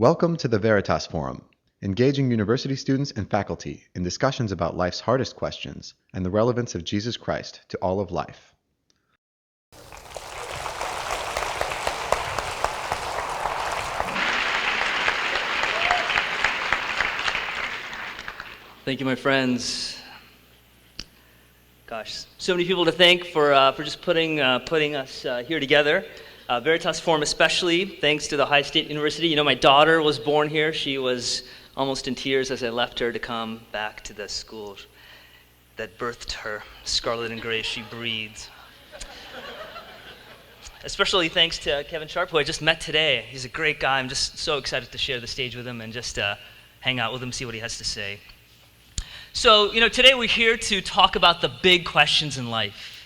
Welcome to the Veritas Forum, engaging university students and faculty in discussions about life's hardest questions and the relevance of Jesus Christ to all of life. Thank you, my friends. Gosh, so many people to thank for just putting us here together. Veritas Forum especially, thanks to the Ohio State University. You know, my daughter was born here. She was almost in tears as I left her to come back to the school that birthed her. Scarlet and gray, she breathes. Especially thanks to Kevin Scharp, who I just met today. He's a great guy. I'm just so excited to share the stage with him and just hang out with him, see what he has to say. So, today we're here to talk about the big questions in life.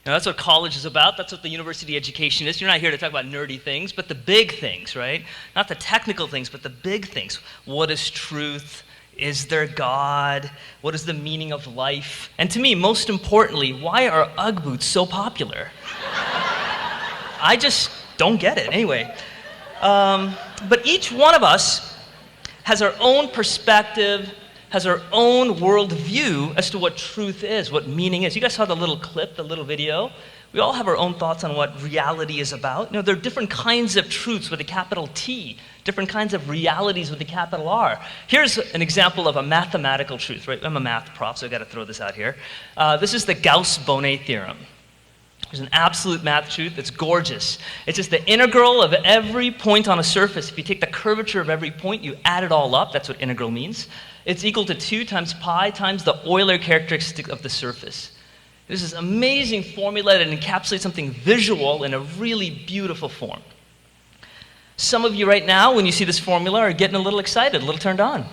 That's what college is about. That's what the university education is. You're not here to talk about nerdy things, but the big things, right? Not the technical things, but the big things. What is truth? Is there God? What is the meaning of life? And to me, most importantly, why are Ugg boots so popular? I just don't get it. Anyway, but each one of us has our own perspective, has our own worldview as to what truth is, what meaning is. You guys saw the little clip, the little video? We all have our own thoughts on what reality is about. There are different kinds of truths with a capital T, different kinds of realities with a capital R. Here's an example of a mathematical truth, right? I'm a math prof, so I got to throw this out here. This is the Gauss-Bonnet theorem. There's an absolute math truth. It's gorgeous. It's just the integral of every point on a surface. If you take the curvature of every point, you add it all up. That's what integral means. It's equal to 2 times pi times the Euler characteristic of the surface. This is an amazing formula that encapsulates something visual in a really beautiful form. Some of you right now, when you see this formula, are getting a little excited, a little turned on.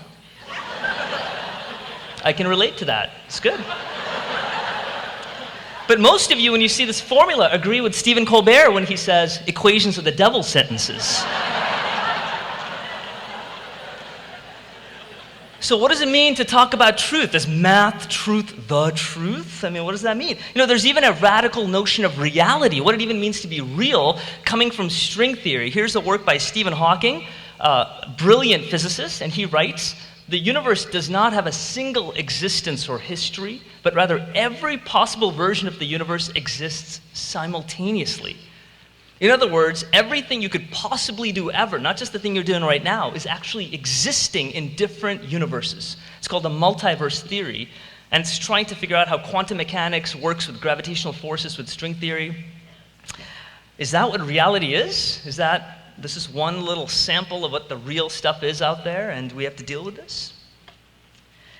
I can relate to that. It's good. But most of you, when you see this formula, agree with Stephen Colbert when he says, equations are the devil's sentences. So what does it mean to talk about truth? Is math truth the truth? I mean, what does that mean? There's even a radical notion of reality, what it even means to be real, coming from string theory. Here's a work by Stephen Hawking, a brilliant physicist, and he writes, the universe does not have a single existence or history, but rather every possible version of the universe exists simultaneously. In other words, everything you could possibly do ever, not just the thing you're doing right now, is actually existing in different universes. It's called the multiverse theory, and it's trying to figure out how quantum mechanics works with gravitational forces with string theory. Is that what reality is? This is one little sample of what the real stuff is out there, and we have to deal with this?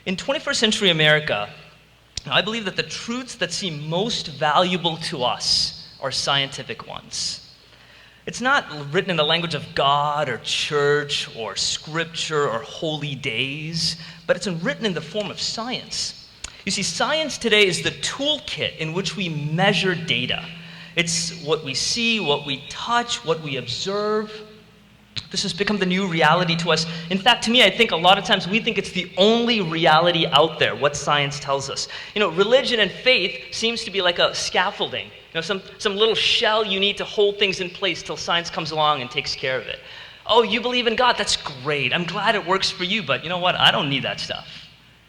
In 21st century America, I believe that the truths that seem most valuable to us are scientific ones. It's not written in the language of God or church or scripture or holy days, but it's written in the form of science. You see, science today is the toolkit in which we measure data. It's what we see, what we touch, what we observe. This has become the new reality to us. In fact, to me, I think a lot of times we think it's the only reality out there, what science tells us. Religion and faith seems to be like a scaffolding. Some little shell you need to hold things in place till science comes along and takes care of it. Oh, you believe in God? That's great. I'm glad it works for you, but you know what? I don't need that stuff.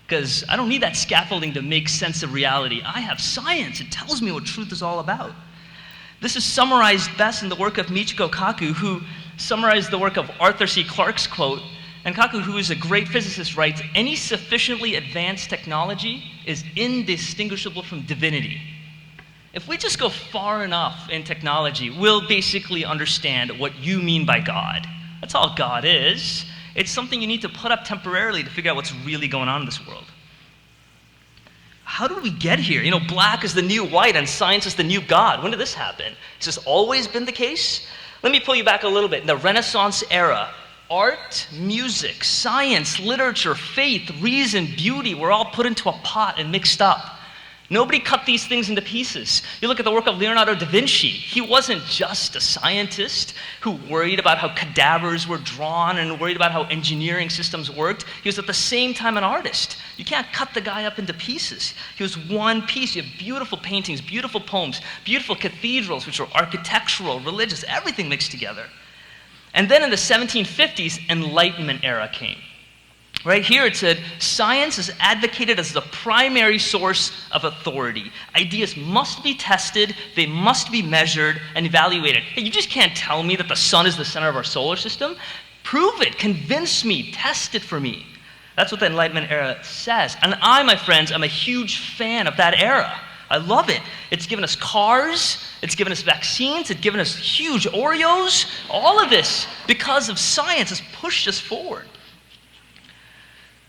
Because I don't need that scaffolding to make sense of reality. I have science. It tells me what truth is all about. This is summarized best in the work of Michio Kaku, who summarized the work of Arthur C. Clarke's quote. And Kaku, who is a great physicist, writes, any sufficiently advanced technology is indistinguishable from divinity. If we just go far enough in technology, we'll basically understand what you mean by God. That's all God is. It's something you need to put up temporarily to figure out what's really going on in this world. How did we get here? Black is the new white and science is the new God. When did this happen? Has this always been the case? Let me pull you back a little bit. In the Renaissance era, art, music, science, literature, faith, reason, beauty were all put into a pot and mixed up. Nobody cut these things into pieces. You look at the work of Leonardo da Vinci. He wasn't just a scientist who worried about how cadavers were drawn and worried about how engineering systems worked. He was at the same time an artist. You can't cut the guy up into pieces. He was one piece. You have beautiful paintings, beautiful poems, beautiful cathedrals, which are architectural, religious, everything mixed together. And then in the 1750s, Enlightenment era came. Right here it said, science is advocated as the primary source of authority. Ideas must be tested, they must be measured and evaluated. Hey, you just can't tell me that the sun is the center of our solar system. Prove it, convince me, test it for me. That's what the Enlightenment era says. And I, my friends, am a huge fan of that era. I love it. It's given us cars, it's given us vaccines, it's given us huge Oreos. All of this, because of science, has pushed us forward.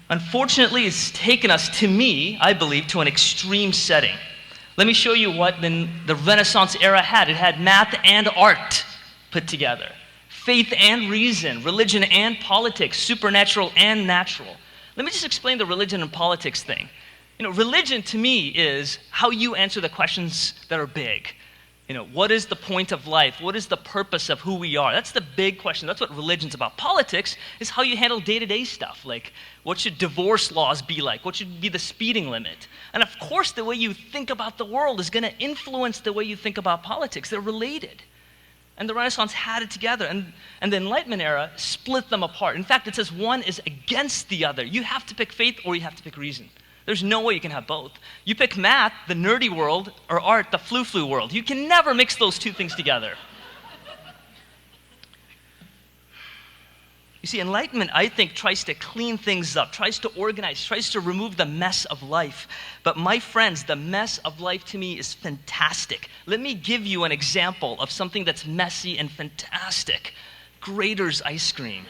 Unfortunately, it's taken us, to me, I believe, to an extreme setting. Let me show you what the Renaissance era had. It had math and art put together. Faith and reason, religion and politics, supernatural and natural. Let me just explain the religion and politics thing. You know, religion to me is how you answer the questions that are big. You know, what is the point of life? What is the purpose of who we are? That's the big question. That's what religion's about. Politics is how you handle day-to-day stuff, like what should divorce laws be like? What should be the speeding limit? And of course, the way you think about the world is going to influence the way you think about politics. They're related. And the Renaissance had it together, and the Enlightenment era split them apart. In fact, it says one is against the other. You have to pick faith or you have to pick reason. There's no way you can have both. You pick math, the nerdy world, or art, the flu-flu world. You can never mix those two things together. You see, Enlightenment, I think, tries to clean things up, tries to organize, tries to remove the mess of life. But my friends, the mess of life to me is fantastic. Let me give you an example of something that's messy and fantastic. Grater's ice cream.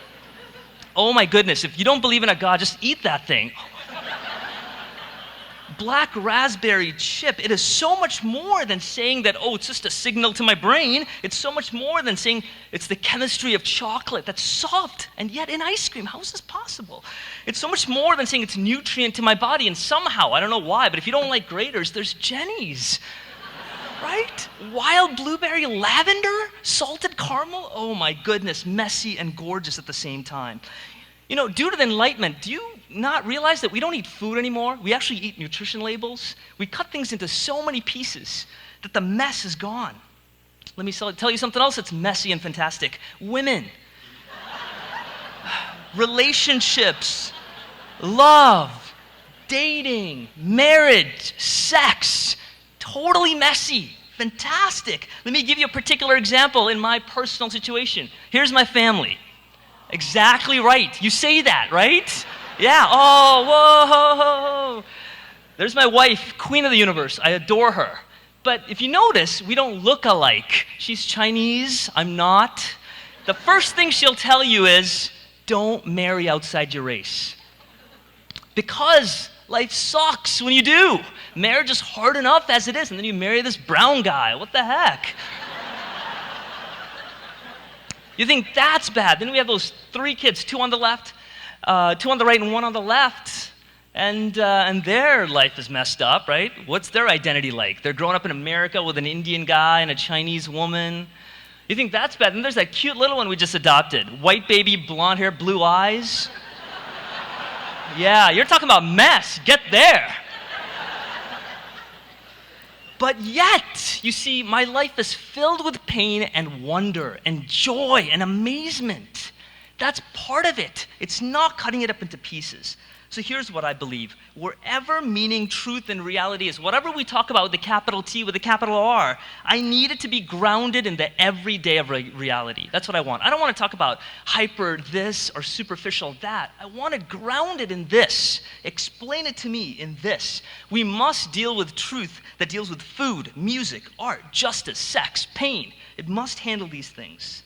Oh my goodness, if you don't believe in a God, just eat that thing. Black raspberry chip, it is so much more than saying that, oh, it's just a signal to my brain. It's so much more than saying it's the chemistry of chocolate that's soft and yet in ice cream. How is this possible? It's so much more than saying it's nutrient to my body, and somehow, I don't know why, but if you don't like Grater's, there's Jenny's. Right? Wild blueberry lavender, salted caramel. Oh my goodness, messy and gorgeous at the same time. You know, due to the Enlightenment, do you not realize that we don't eat food anymore? We actually eat nutrition labels. We cut things into so many pieces that the mess is gone. Let me tell you something else that's messy and fantastic. Women. Relationships. Love. Dating. Marriage. Sex. Totally messy. Fantastic. Let me give you a particular example in my personal situation. Here's my family. Exactly right. You say that, right? Yeah. Oh, whoa. There's my wife, queen of the universe. I adore her. But if you notice, we don't look alike. She's Chinese. I'm not. The first thing she'll tell you is, don't marry outside your race. Because life sucks when you do. Marriage is hard enough as it is, and then you marry this brown guy. What the heck? You think that's bad. Then we have those 3 kids, 2 on the left, 2 on the right, and 1 on the left. And their life is messed up, right? What's their identity like? They're growing up in America with an Indian guy and a Chinese woman. You think that's bad. Then there's that cute little one we just adopted. White baby, blonde hair, blue eyes. Yeah, you're talking about mess. Get there. But yet, you see, my life is filled with pain and wonder and joy and amazement. That's part of it. It's not cutting it up into pieces. So here's what I believe. Wherever meaning, truth, and reality is, whatever we talk about with the capital T, with the capital R, I need it to be grounded in the everyday of reality. That's what I want. I don't want to talk about hyper this or superficial that. I want it grounded in this. Explain it to me in this. We must deal with truth that deals with food, music, art, justice, sex, pain. It must handle these things.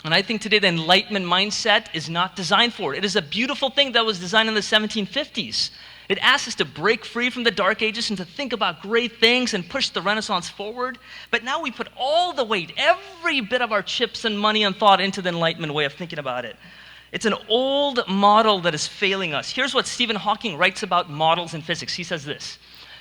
And I think today the Enlightenment mindset is not designed for it. It is a beautiful thing that was designed in the 1750s. It asks us to break free from the Dark Ages and to think about great things and push the Renaissance forward. But now we put all the weight, every bit of our chips and money and thought into the Enlightenment way of thinking about it. It's an old model that is failing us. Here's what Stephen Hawking writes about models in physics. He says this: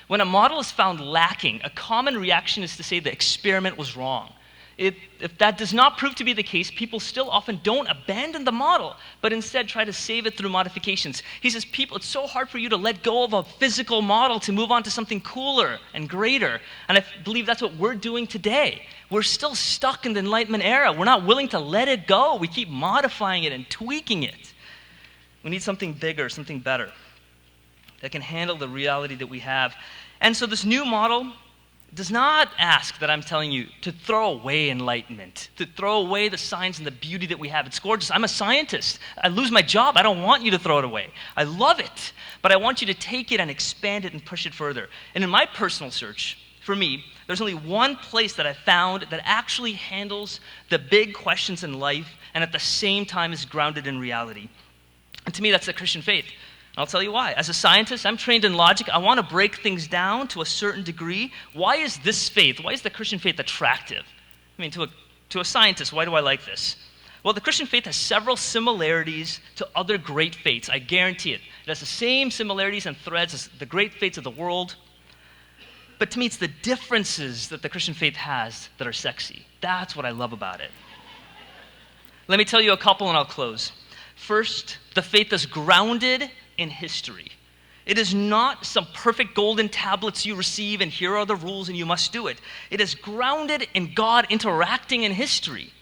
when a model is found lacking, a common reaction is to say the experiment was wrong. If that does not prove to be the case, people still often don't abandon the model, but instead try to save it through modifications. He says, it's so hard for you to let go of a physical model to move on to something cooler and greater. And I believe that's what we're doing today. We're still stuck in the Enlightenment era. We're not willing to let it go. We keep modifying it and tweaking it. We need something bigger, something better that can handle the reality that we have. And so this new model does not ask that I'm telling you to throw away enlightenment, to throw away the science and the beauty that we have. It's gorgeous. I'm a scientist. I lose my job. I don't want you to throw it away. I love it. But I want you to take it and expand it and push it further. And in my personal search, for me, there's only one place that I found that actually handles the big questions in life and at the same time is grounded in reality. And to me, that's the Christian faith. I'll tell you why. As a scientist, I'm trained in logic. I want to break things down to a certain degree. Why is this faith, why is the Christian faith attractive? I mean, to a scientist, why do I like this? Well, the Christian faith has several similarities to other great faiths. I guarantee it. It has the same similarities and threads as the great faiths of the world. But to me, it's the differences that the Christian faith has that are sexy. That's what I love about it. Let me tell you a couple and I'll close. First, the faith is grounded in history. It is not some perfect golden tablets you receive and here are the rules and you must do it. It is grounded in God interacting in history.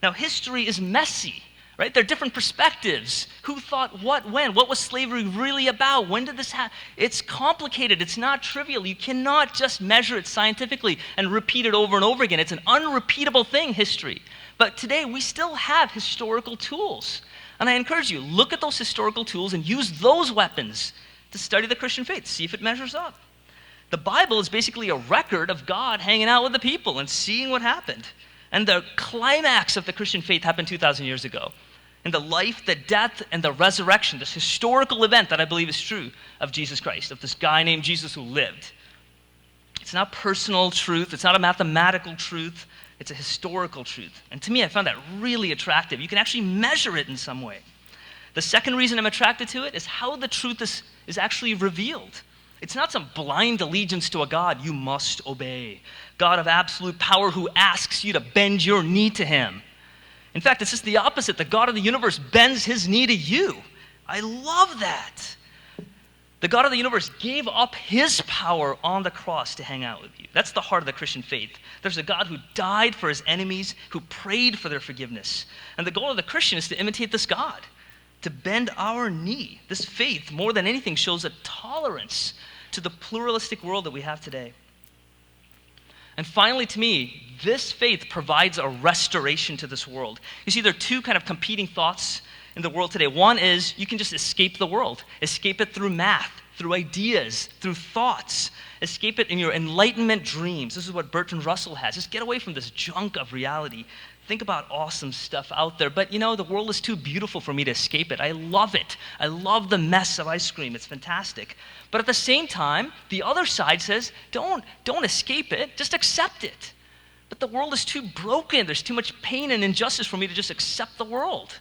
Now, history is messy, right? There are different perspectives. Who thought what, when? What was slavery really about? When did this happen? It's complicated. It's not trivial. You cannot just measure it scientifically and repeat it over and over again. It's an unrepeatable thing, history. But today, we still have historical tools. And I encourage you, look at those historical tools and use those weapons to study the Christian faith, see if it measures up. The Bible is basically a record of God hanging out with the people and seeing what happened. And the climax of the Christian faith happened 2,000 years ago. And the life, the death, and the resurrection, this historical event that I believe is true of Jesus Christ, of this guy named Jesus who lived. It's not personal truth. It's not a mathematical truth. It's a historical truth. And to me, I found that really attractive. You can actually measure it in some way. The second reason I'm attracted to it is how the truth is actually revealed. It's not some blind allegiance to a God you must obey. God of absolute power who asks you to bend your knee to him. In fact, it's just the opposite. The God of the universe bends his knee to you. I love that. The God of the universe gave up his power on the cross to hang out with you. That's the heart of the Christian faith. There's a God who died for his enemies, who prayed for their forgiveness. And the goal of the Christian is to imitate this God, to bend our knee. This faith, more than anything, shows a tolerance to the pluralistic world that we have today. And finally, to me, this faith provides a restoration to this world. You see, there are two kind of competing thoughts in the world today. One is you can just escape the world. Escape it through math, through ideas, through thoughts. Escape it in your enlightenment dreams. This is what Bertrand Russell has. Just get away from this junk of reality. Think about awesome stuff out there. But you know, the world is too beautiful for me to escape it. I love it. I love the mess of ice cream. It's fantastic. But at the same time, the other side says, don't escape it. Just accept it. But the world is too broken. There's too much pain and injustice for me to just accept the world.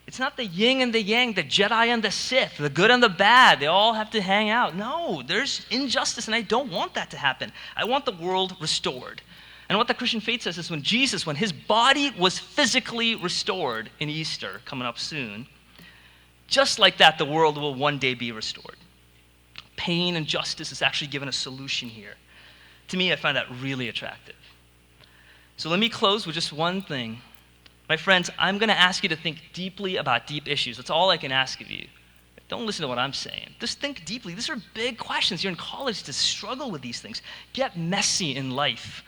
It's not the yin and the yang, the Jedi and the Sith, the good and the bad. They all have to hang out. No, there's injustice, and I don't want that to happen. I want the world restored. And what the Christian faith says is when Jesus, when his body was physically restored in Easter, coming up soon, just like that, the world will one day be restored. Pain and justice is actually given a solution here. To me, I find that really attractive. So let me close with just one thing. My friends, I'm going to ask you to think deeply about deep issues. That's all I can ask of you. Don't listen to what I'm saying. Just think deeply. These are big questions. You're in college to struggle with these things. Get messy in life.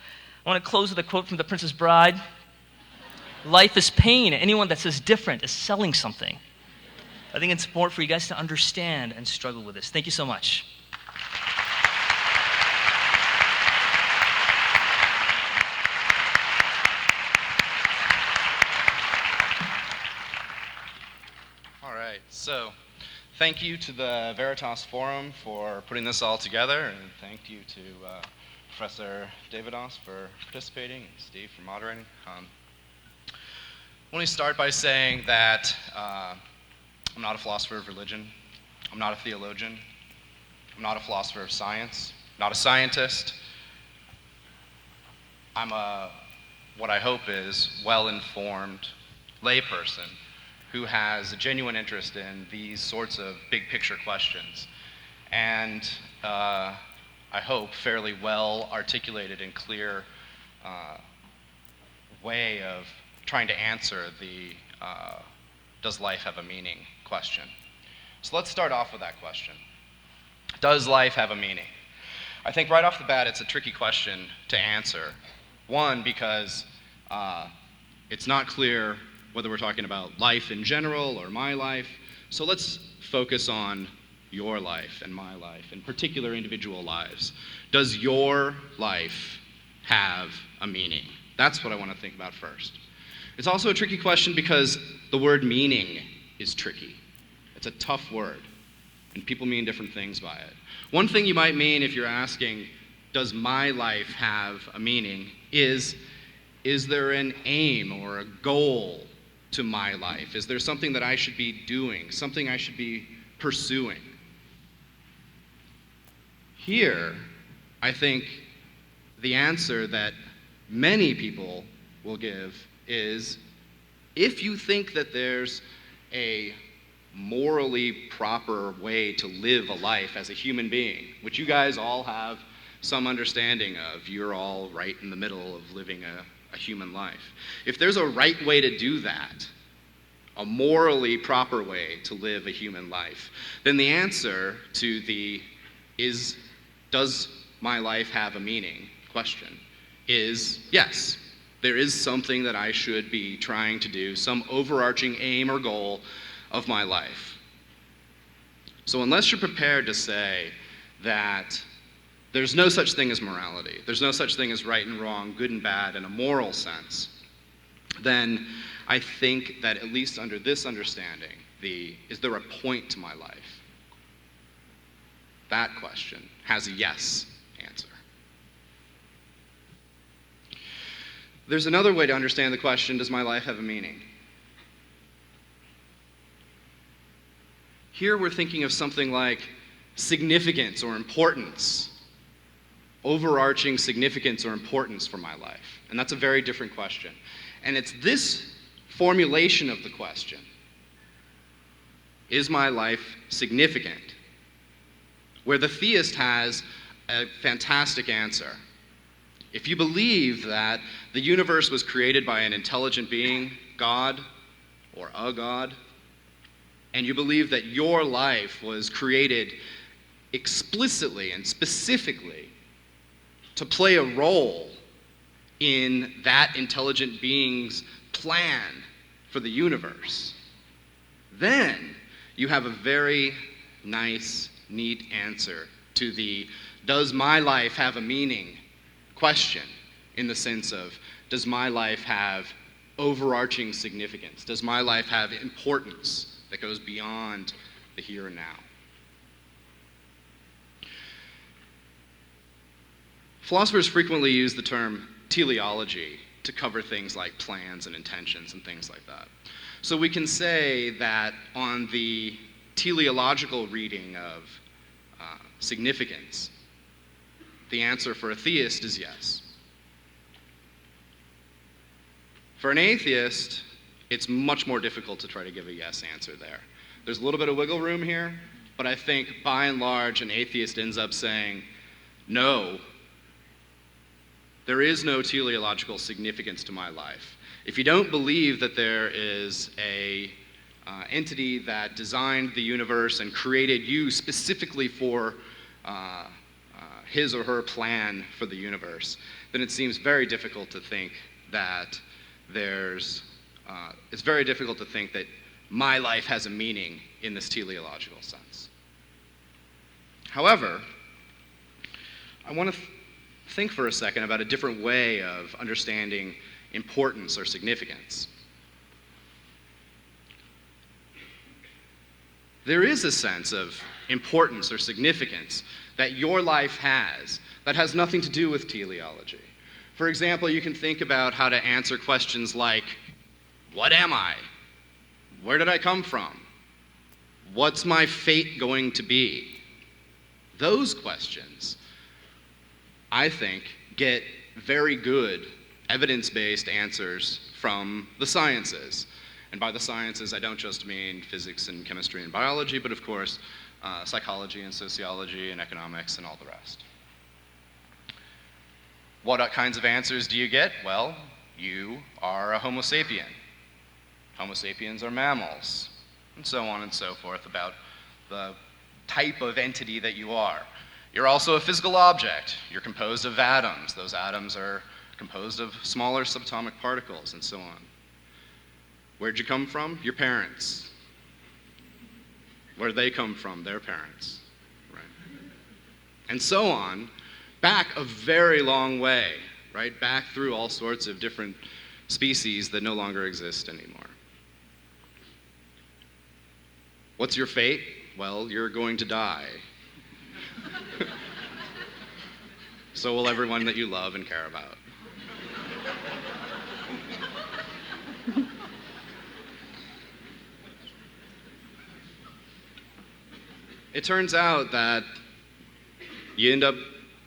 I want to close with a quote from The Princess Bride. Life is pain. Anyone that says different is selling something. I think it's important for you guys to understand and struggle with this. Thank you so much. So, thank you to the Veritas Forum for putting this all together, and thank you to Professor Devadoss for participating, and Steve for moderating. Let me start by saying that I'm not a philosopher of religion. I'm not a theologian. I'm not a philosopher of science. I'm not a scientist. I'm a what I hope is well-informed layperson who has a genuine interest in these sorts of big picture questions, and I hope fairly well articulated and clear way of trying to answer the does life have a meaning question. So let's start off with that question. Does life have a meaning? I think right off the bat it's a tricky question to answer. One, because it's not clear whether we're talking about life in general or my life. So let's focus on your life and my life and particular individual lives. Does your life have a meaning? That's what I want to think about first. It's also a tricky question because the word meaning is tricky. It's a tough word, and people mean different things by it. One thing you might mean if you're asking, does my life have a meaning, is there an aim or a goal to my life? Is there something that I should be doing, something I should be pursuing? Here, I think the answer that many people will give is, if you think that there's a morally proper way to live a life as a human being, which you guys all have some understanding of, you're all right in the middle of living a human life. If there's a right way to do that, a morally proper way to live a human life, then the answer to the does my life have a meaning question is yes. There is something that I should be trying to do, some overarching aim or goal of my life. So unless you're prepared to say that there's no such thing as morality, there's no such thing as right and wrong, good and bad in a moral sense, then I think that at least under this understanding, is there a point to my life? That question has a yes answer. There's another way to understand the question, does my life have a meaning? Here we're thinking of something like significance or importance, overarching significance or importance for my life. And that's a very different question. And it's this formulation of the question, is my life significant, where the theist has a fantastic answer. If you believe that the universe was created by an intelligent being, God, or a God, and you believe that your life was created explicitly and specifically to play a role in that intelligent being's plan for the universe, then you have a very nice, neat answer to the does my life have a meaning question, in the sense of, does my life have overarching significance? Does my life have importance that goes beyond the here and now? Philosophers frequently use the term teleology to cover things like plans and intentions and things like that. So we can say that on the teleological reading of significance, the answer for a theist is yes. For an atheist, it's much more difficult to try to give a yes answer there. There's a little bit of wiggle room here, but I think by and large an atheist ends up saying, no, there is no teleological significance to my life. If you don't believe that there is a entity that designed the universe and created you specifically for his or her plan for the universe, then it seems very difficult to think that it's very difficult to think that my life has a meaning in this teleological sense. However, I want to think for a second about a different way of understanding importance or significance. There is a sense of importance or significance that your life has that has nothing to do with teleology. For example, you can think about how to answer questions like, what am I? Where did I come from? What's my fate going to be? Those questions, I think, get very good evidence-based answers from the sciences. And by the sciences, I don't just mean physics and chemistry and biology, but of course, psychology and sociology and economics and all the rest. What kinds of answers do you get? Well, you are a Homo sapien. Homo sapiens are mammals, and so on and so forth about the type of entity that you are. You're also a physical object. You're composed of atoms. Those atoms are composed of smaller subatomic particles, and so on. Where'd you come from? Your parents. Where'd they come from? Their parents. Right? And so on, back a very long way, right? Back through all sorts of different species that no longer exist anymore. What's your fate? Well, you're going to die. So will everyone that you love and care about. It turns out that you end up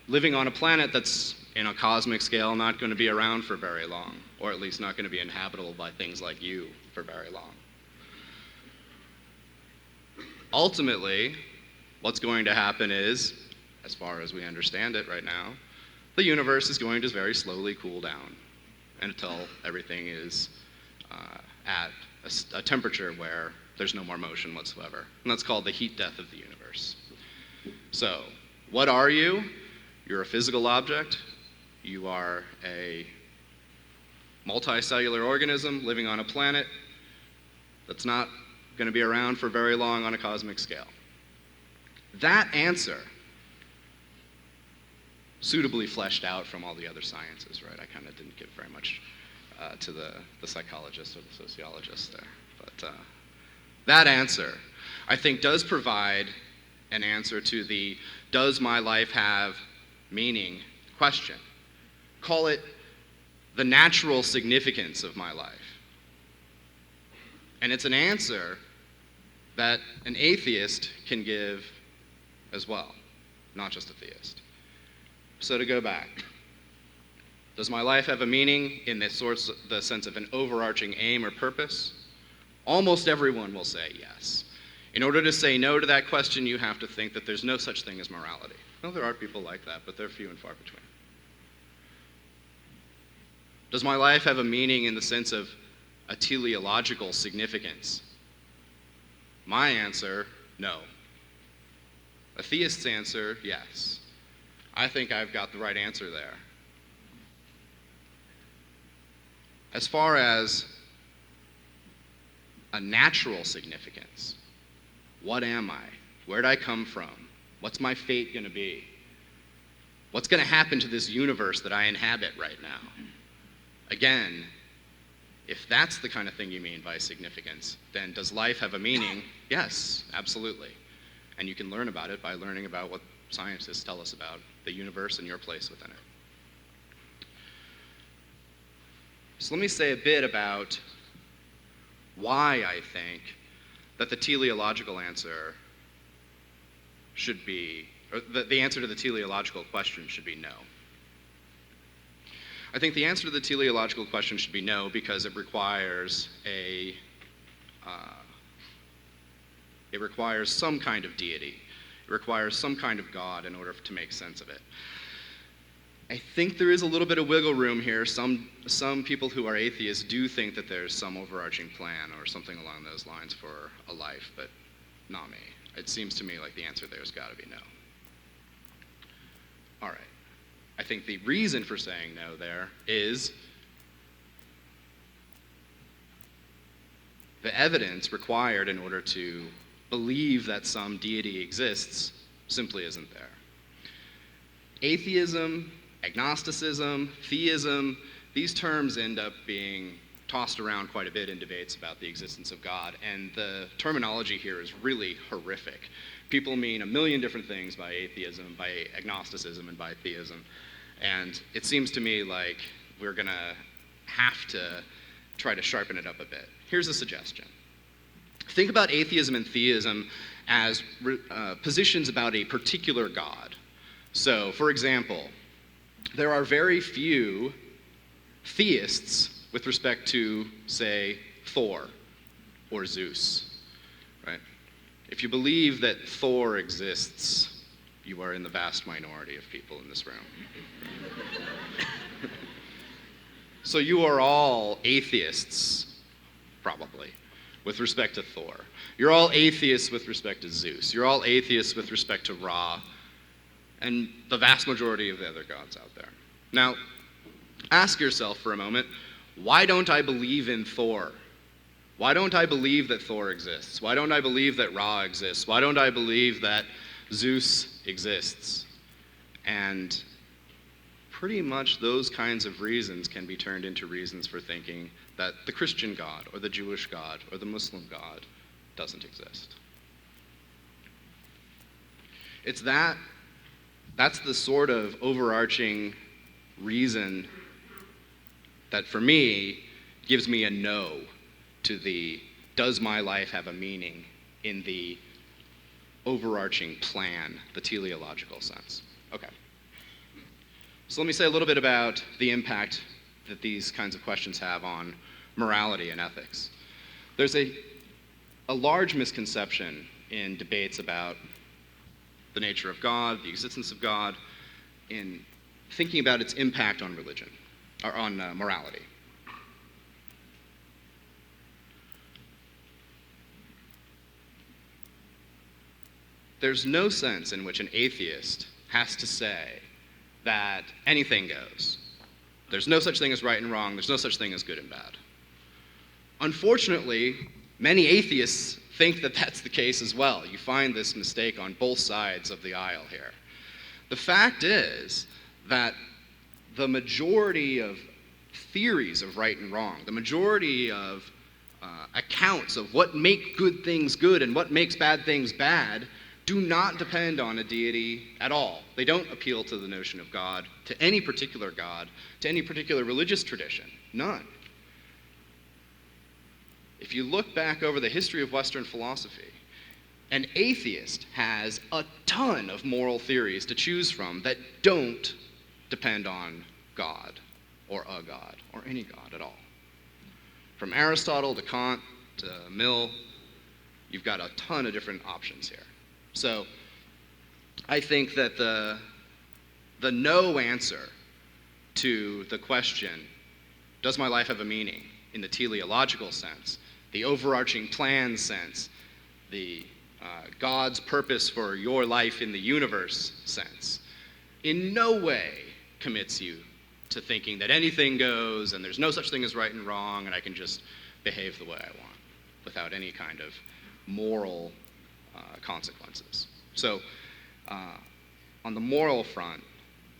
living on a planet that's, in a cosmic scale, not going to be around for very long, or at least not going to be inhabitable by things like you for very long. Ultimately, what's going to happen is, as far as we understand it right now, the universe is going to very slowly cool down until everything is at a temperature where there's no more motion whatsoever. And that's called the heat death of the universe. So, what are you? You're a physical object. You are a multicellular organism living on a planet that's not going to be around for very long on a cosmic scale. That answer, suitably fleshed out from all the other sciences, right? I kind of didn't give very much to the psychologists or the sociologists there. But that answer, I think, does provide an answer to the does my life have meaning question. Call it the natural significance of my life. And it's an answer that an atheist can give as well, not just a theist. So to go back, does my life have a meaning in the sense of an overarching aim or purpose? Almost everyone will say yes. In order to say no to that question, you have to think that there's no such thing as morality. Well, there are people like that, but they're few and far between. Does my life have a meaning in the sense of a teleological significance? My answer, no. A theist's answer, yes. I think I've got the right answer there. As far as a natural significance, what am I? Where'd I come from? What's my fate going to be? What's going to happen to this universe that I inhabit right now? Again, if that's the kind of thing you mean by significance, then does life have a meaning? Yes, absolutely. And you can learn about it by learning about what scientists tell us about the universe and your place within it. So let me say a bit about why I think that the teleological answer should be, or the answer to the teleological question should be no. I think the answer to the teleological question should be no because it requires some kind of deity. It requires some kind of God in order to make sense of it. I think there is a little bit of wiggle room here. Some people who are atheists do think that there's some overarching plan or something along those lines for a life, but not me. It seems to me like the answer there's got to be no. All right. I think the reason for saying no there is the evidence required in order to believe that some deity exists simply isn't there. Atheism, agnosticism, theism, these terms end up being tossed around quite a bit in debates about the existence of God, and the terminology here is really horrific. People mean a million different things by atheism, by agnosticism, and by theism, and it seems to me like we're going to have to try to sharpen it up a bit. Here's a suggestion. Think about atheism and theism as positions about a particular God. So, for example, there are very few theists with respect to, say, Thor or Zeus, right? If you believe that Thor exists, you are in the vast minority of people in this room. So you are all atheists, probably, with respect to Thor. You're all atheists with respect to Zeus. You're all atheists with respect to Ra, and the vast majority of the other gods out there. Now, ask yourself for a moment, why don't I believe in Thor? Why don't I believe that Thor exists? Why don't I believe that Ra exists? Why don't I believe that Zeus exists? And pretty much those kinds of reasons can be turned into reasons for thinking that the Christian God or the Jewish God or the Muslim God doesn't exist. That's the sort of overarching reason that for me gives me a no to the does my life have a meaning in the overarching plan, the teleological sense. Okay. So let me say a little bit about the impact that these kinds of questions have on morality and ethics. There's a large misconception in debates about the nature of God, the existence of God, in thinking about its impact on religion, or on morality. There's no sense in which an atheist has to say that anything goes. There's no such thing as right and wrong. There's no such thing as good and bad. Unfortunately, many atheists think that that's the case as well. You find this mistake on both sides of the aisle here. The fact is that the majority of theories of right and wrong, the majority of accounts of what make good things good and what makes bad things bad, do not depend on a deity at all. They don't appeal to the notion of God, to any particular God, to any particular religious tradition. None. If you look back over the history of Western philosophy, an atheist has a ton of moral theories to choose from that don't depend on God or a God or any God at all. From Aristotle to Kant to Mill, you've got a ton of different options here. So I think that the no answer to the question, does my life have a meaning, in the teleological sense, the overarching plan sense, the God's purpose for your life in the universe sense, in no way commits you to thinking that anything goes and there's no such thing as right and wrong and I can just behave the way I want without any kind of moral consequences. So on the moral front,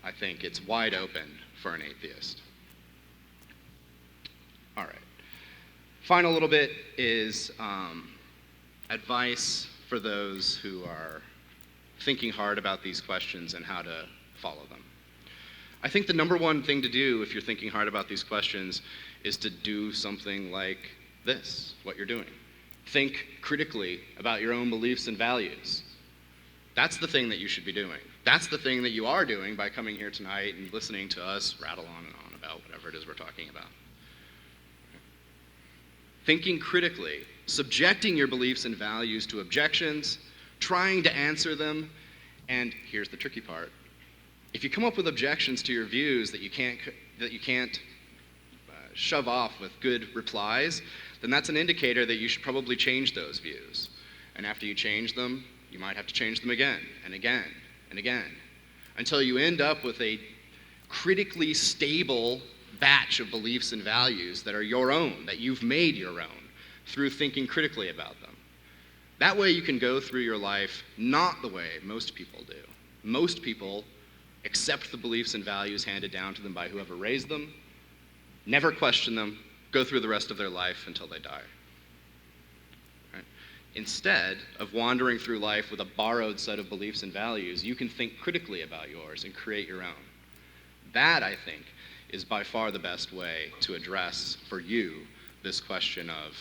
I think it's wide open for an atheist. All right. Final little bit is advice for those who are thinking hard about these questions and how to follow them. I think the number one thing to do if you're thinking hard about these questions is to do something like this, what you're doing. Think critically about your own beliefs and values. That's the thing that you should be doing. That's the thing that you are doing by coming here tonight and listening to us rattle on and on about whatever it is we're talking about. Thinking critically, subjecting your beliefs and values to objections, trying to answer them, and here's the tricky part. If you come up with objections to your views that you can't shove off with good replies, then that's an indicator that you should probably change those views. And after you change them, you might have to change them again and again and again until you end up with a critically stable batch of beliefs and values that are your own, that you've made your own through thinking critically about them. That way you can go through your life not the way most people do. Most people accept the beliefs and values handed down to them by whoever raised them, never question them, go through the rest of their life until they die. Right? Instead of wandering through life with a borrowed set of beliefs and values, you can think critically about yours and create your own. That, I think, is by far the best way to address for you this question of,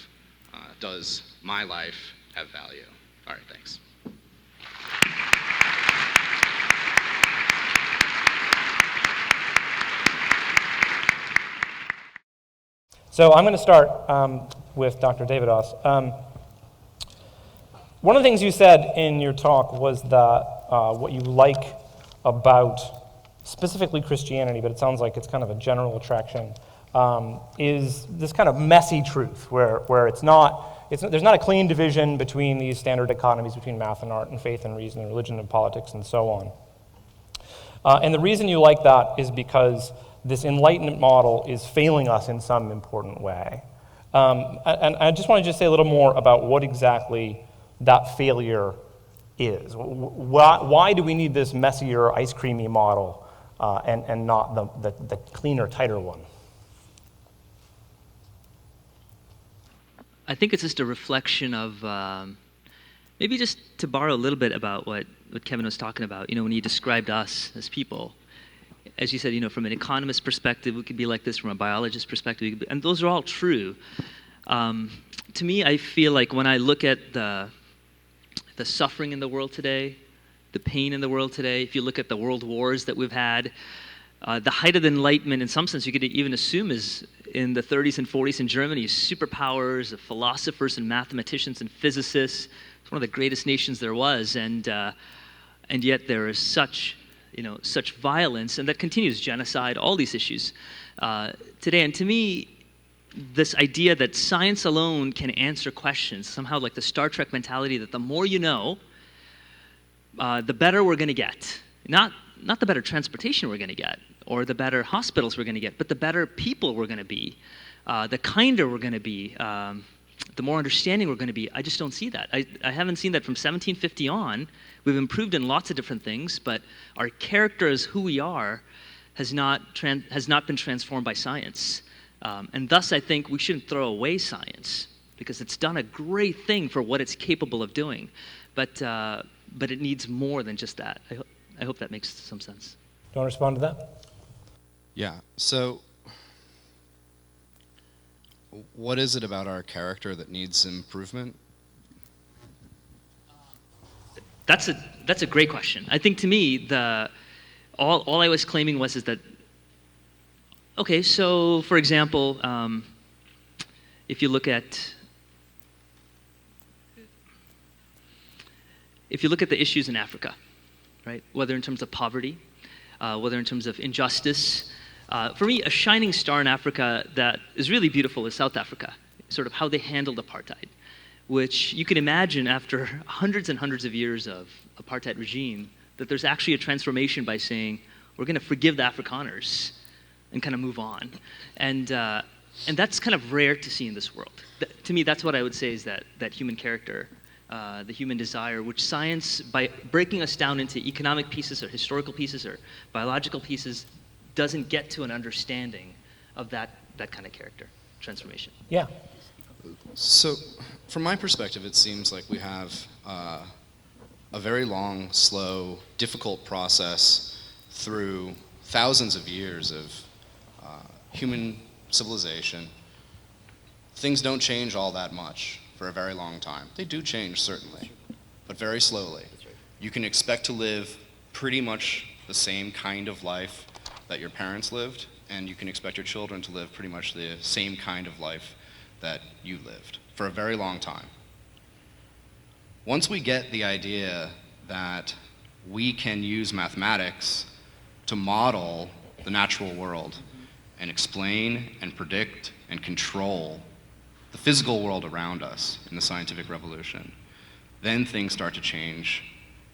does my life have value? All right, thanks. So I'm going to start with Dr. Devadoss. One of the things you said in your talk was that what you like about specifically Christianity, but it sounds like it's kind of a general attraction, is this kind of messy truth where there's not a clean division between these standard economies between math and art and faith and reason and religion and politics and so on. And the reason you like that is because this Enlightenment model is failing us in some important way. And I just want to say a little more about what exactly that failure is. Why do we need this messier, ice creamy model and not the cleaner, tighter one? I think it's just a reflection of, maybe just to borrow a little bit about what Kevin was talking about, when he described us as people. As you said, from an economist perspective, we could be like this, from a biologist perspective, and those are all true. To me, I feel like when I look at the suffering in the world today, the pain in the world today, if you look at the world wars that we've had, the height of the Enlightenment, in some sense, you could even assume is in the 30s and 40s in Germany, superpowers of philosophers and mathematicians and physicists. It's one of the greatest nations there was, and yet there is such violence, and that continues, genocide, all these issues today. And to me, this idea that science alone can answer questions, somehow like the Star Trek mentality that the more you know, the better we're going to get. Not the better transportation we're going to get, or the better hospitals we're going to get, but the better people we're going to be, the kinder we're going to be, the more understanding we're going to be. I just don't see that. I haven't seen that from 1750 on. We've improved in lots of different things, but our character as who we are has not been transformed by science. And thus, I think we shouldn't throw away science, because it's done a great thing for what it's capable of doing. But it needs more than just that. I hope that makes some sense. Do you want to respond to that? Yeah. So, what is it about our character that needs improvement? That's a great question. I think to me, all I was claiming is that, okay, so for example, if you look at the issues in Africa, right? Whether in terms of poverty, whether in terms of injustice. For me, a shining star in Africa that is really beautiful is South Africa, sort of how they handled apartheid, which you can imagine after hundreds and hundreds of years of apartheid regime, that there's actually a transformation by saying, we're going to forgive the Afrikaners and kind of move on. And that's kind of rare to see in this world. To me, that's what I would say is that human character, the human desire, which science, by breaking us down into economic pieces or historical pieces or biological pieces, doesn't get to an understanding of that kind of character transformation. Yeah. So, from my perspective, it seems like we have a very long, slow, difficult process through thousands of years of human civilization. Things don't change all that much for a very long time. They do change, certainly, but very slowly. You can expect to live pretty much the same kind of life that your parents lived, and you can expect your children to live pretty much the same kind of life that you lived for a very long time. Once we get the idea that we can use mathematics to model the natural world and explain and predict and control the physical world around us in the scientific revolution, then things start to change,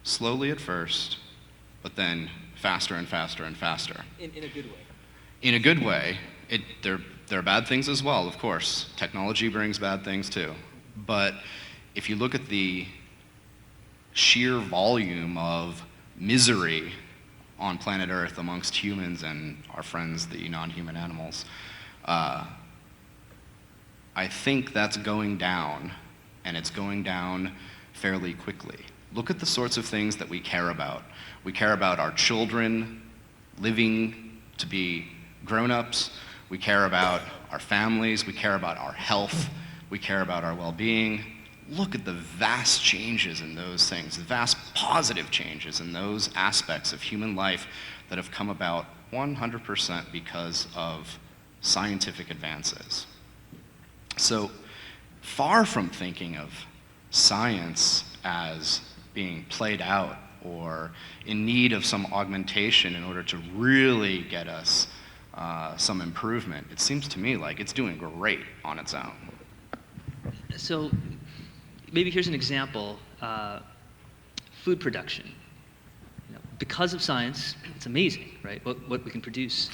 slowly at first, but then faster and faster and faster. In a good way. In a good way. There are bad things as well, of course. Technology brings bad things too. But if you look at the sheer volume of misery on planet Earth amongst humans and our friends, the non-human animals, I think that's going down, and it's going down fairly quickly. Look at the sorts of things that we care about. We care about our children living to be grown-ups. We care about our families. We care about our health. We care about our well-being. Look at the vast changes in those things, the vast positive changes in those aspects of human life that have come about 100% because of scientific advances. So far from thinking of science as being played out or in need of some augmentation in order to really get us some improvement, it seems to me like it's doing great on its own. So maybe here's an example. Food production. Because of science, it's amazing, right, what we can produce.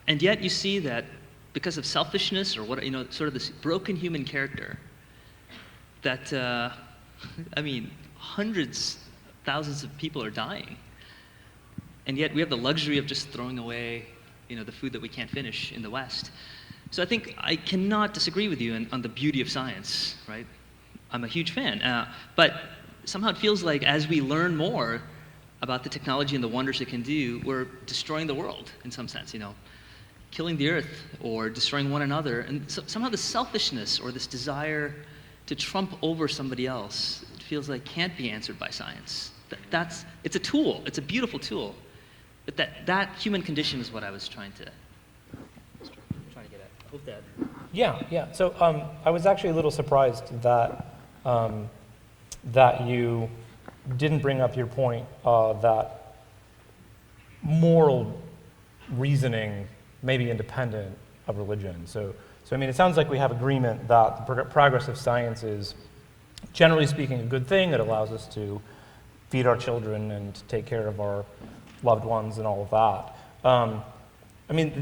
And yet you see that because of selfishness or sort of this broken human character, that, hundreds, thousands of people are dying. And yet we have the luxury of just throwing away, the food that we can't finish in the West. So I think I cannot disagree with you on the beauty of science, right? I'm a huge fan. But somehow it feels like as we learn more about the technology and the wonders it can do, we're destroying the world in some sense, killing the earth or destroying one another. And somehow the selfishness or this desire to trump over somebody else, it feels like can't be answered by science. It's a tool. It's a beautiful tool. But that human condition is what I was trying to get at. I hope that. Yeah. So I was actually a little surprised that you didn't bring up your point that moral reasoning may be independent of religion. So it sounds like we have agreement that the progress of science is, generally speaking, a good thing. It allows us to feed our children and to take care of our loved ones and all of that.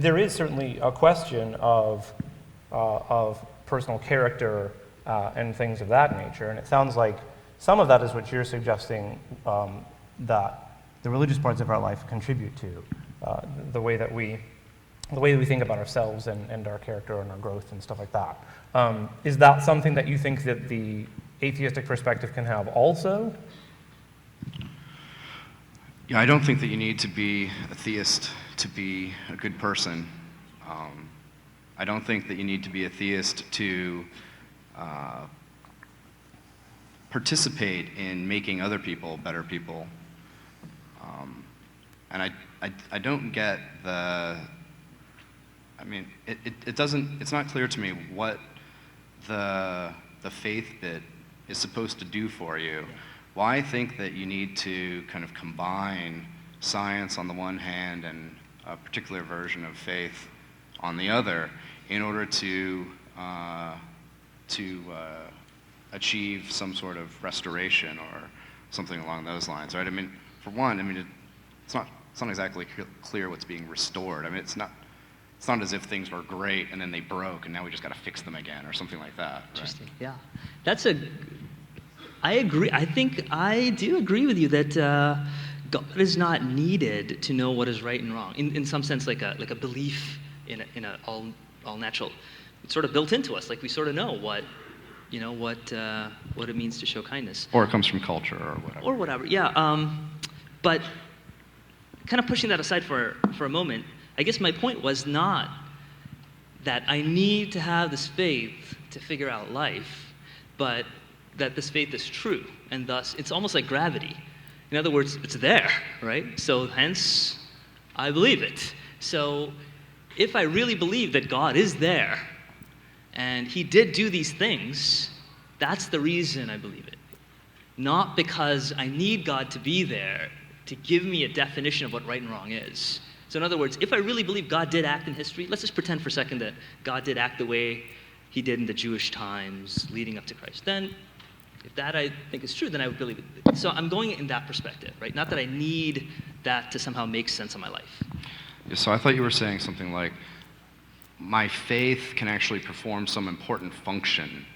There is certainly a question of personal character and things of that nature, and it sounds like some of that is what you're suggesting that the religious parts of our life contribute to, the way that we think about ourselves and our character and our growth and stuff like that. Is that something that you think that the atheistic perspective can have also? Yeah, I don't think that you need to be a theist to be a good person. I don't think that you need to be a theist to participate in making other people better people. And I don't get it's not clear to me what the faith bit is supposed to do for you. Why think that you need to kind of combine science on the one hand and a particular version of faith on the other in order to achieve some sort of restoration or something along those lines, right? For one, it's not exactly clear what's being restored. It's not as if things were great and then they broke and now we just got to fix them again or something like that. Right? Interesting. Yeah, I agree. I think I do agree with you that God is not needed to know what is right and wrong. In some sense, like a belief in a all natural. It's sort of built into us. Like we sort of know what it means to show kindness. Or it comes from culture or whatever. Yeah. But kind of pushing that aside for a moment, I guess my point was not that I need to have this faith to figure out life, but that this faith is true, and thus it's almost like gravity. In other words, it's there, right? So hence, I believe it. So if I really believe that God is there, and he did do these things, that's the reason I believe it. Not because I need God to be there to give me a definition of what right and wrong is. So in other words, if I really believe God did act in history, let's just pretend for a second that God did act the way he did in the Jewish times leading up to Christ. Then, if that I think is true, then I would believe it. So I'm going in that perspective, right? Not that I need that to somehow make sense of my life. Yeah, so I thought you were saying something like, my faith can actually perform some important function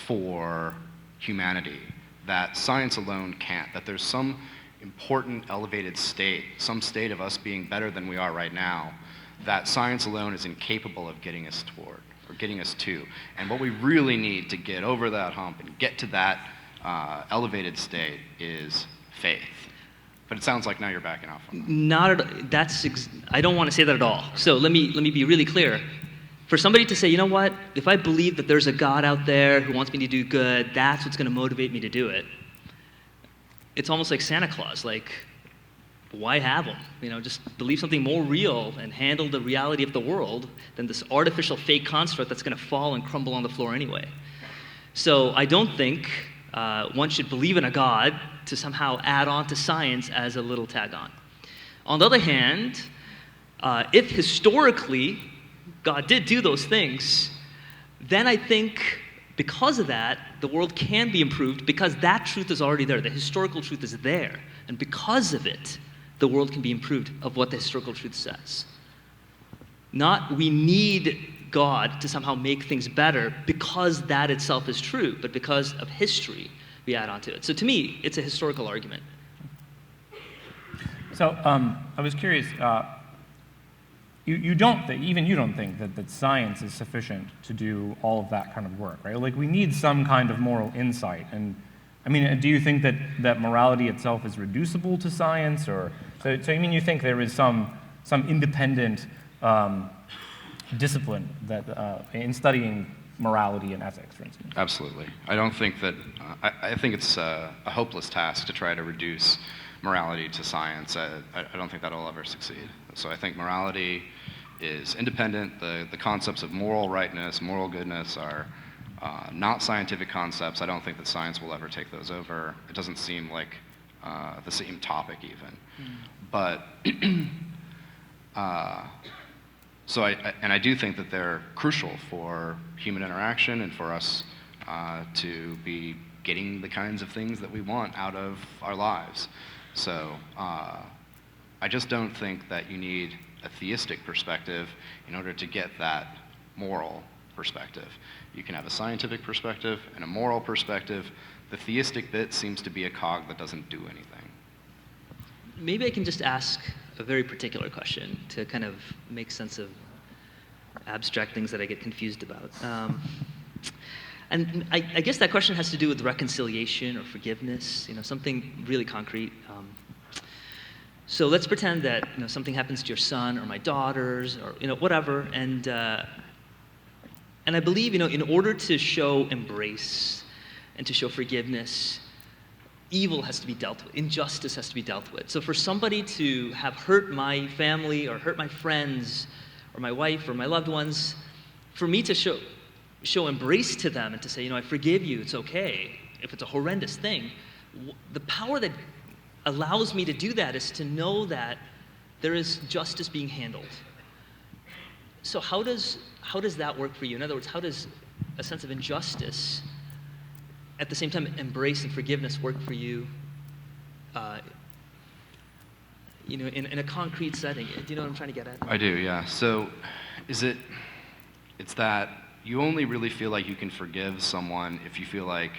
for humanity that science alone can't, that there's some important elevated state, some state of us being better than we are right now, that science alone is incapable of getting us toward, or getting us to. And what we really need to get over that hump and get to that elevated state is faith. But it sounds like now you're backing off on that. Not at, I don't want to say that at all. So let me be really clear. For somebody to say, you know what, if I believe that there's a God out there who wants me to do good, that's what's going to motivate me to do it. It's almost like Santa Claus. Like, why have them? Just believe something more real and handle the reality of the world than this artificial fake construct that's going to fall and crumble on the floor anyway. So I don't think one should believe in a God to somehow add on to science as a little tag on. On the other hand, if historically God did do those things, then I think because of that, the world can be improved because that truth is already there. The historical truth is there. And because of it, the world can be improved of what the historical truth says. Not we need God to somehow make things better because that itself is true, but because of history, we add on to it. So to me, it's a historical argument. So I was curious, you don't think that science is sufficient to do all of that kind of work, right? Like, we need some kind of moral insight. And I mean, do you think that morality itself is reducible to science? Or so you think there is some independent discipline that in studying morality and ethics, for instance? Absolutely. I don't think that, I think it's a hopeless task to try to reduce morality to science. I don't think that'll ever succeed. So I think morality is independent. The concepts of moral rightness, moral goodness are not scientific concepts. I don't think that science will ever take those over. It doesn't seem like the same topic even. But so I do think that they're crucial for human interaction and for us to be getting the kinds of things that we want out of our lives. So I just don't think that you need a theistic perspective in order to get that moral perspective. You can have a scientific perspective and a moral perspective. The theistic bit seems to be a cog that doesn't do anything. Maybe I can just ask a very particular question to kind of make sense of abstract things that I get confused about. And I guess that question has to do with reconciliation or forgiveness, something really concrete. So let's pretend that something happens to your son or my daughters or whatever, and I believe in order to show embrace and to show forgiveness, evil has to be dealt with, injustice has to be dealt with. So for somebody to have hurt my family or hurt my friends or my wife or my loved ones, for me to show embrace to them and to say, I forgive you, it's okay, if it's a horrendous thing, the power that allows me to do that is to know that there is justice being handled. So how does that work for you? In other words, how does a sense of injustice, at the same time embrace and forgiveness, work for you in a concrete setting? Do you know what I'm trying to get at? I do, yeah. So it's that you only really feel like you can forgive someone if you feel like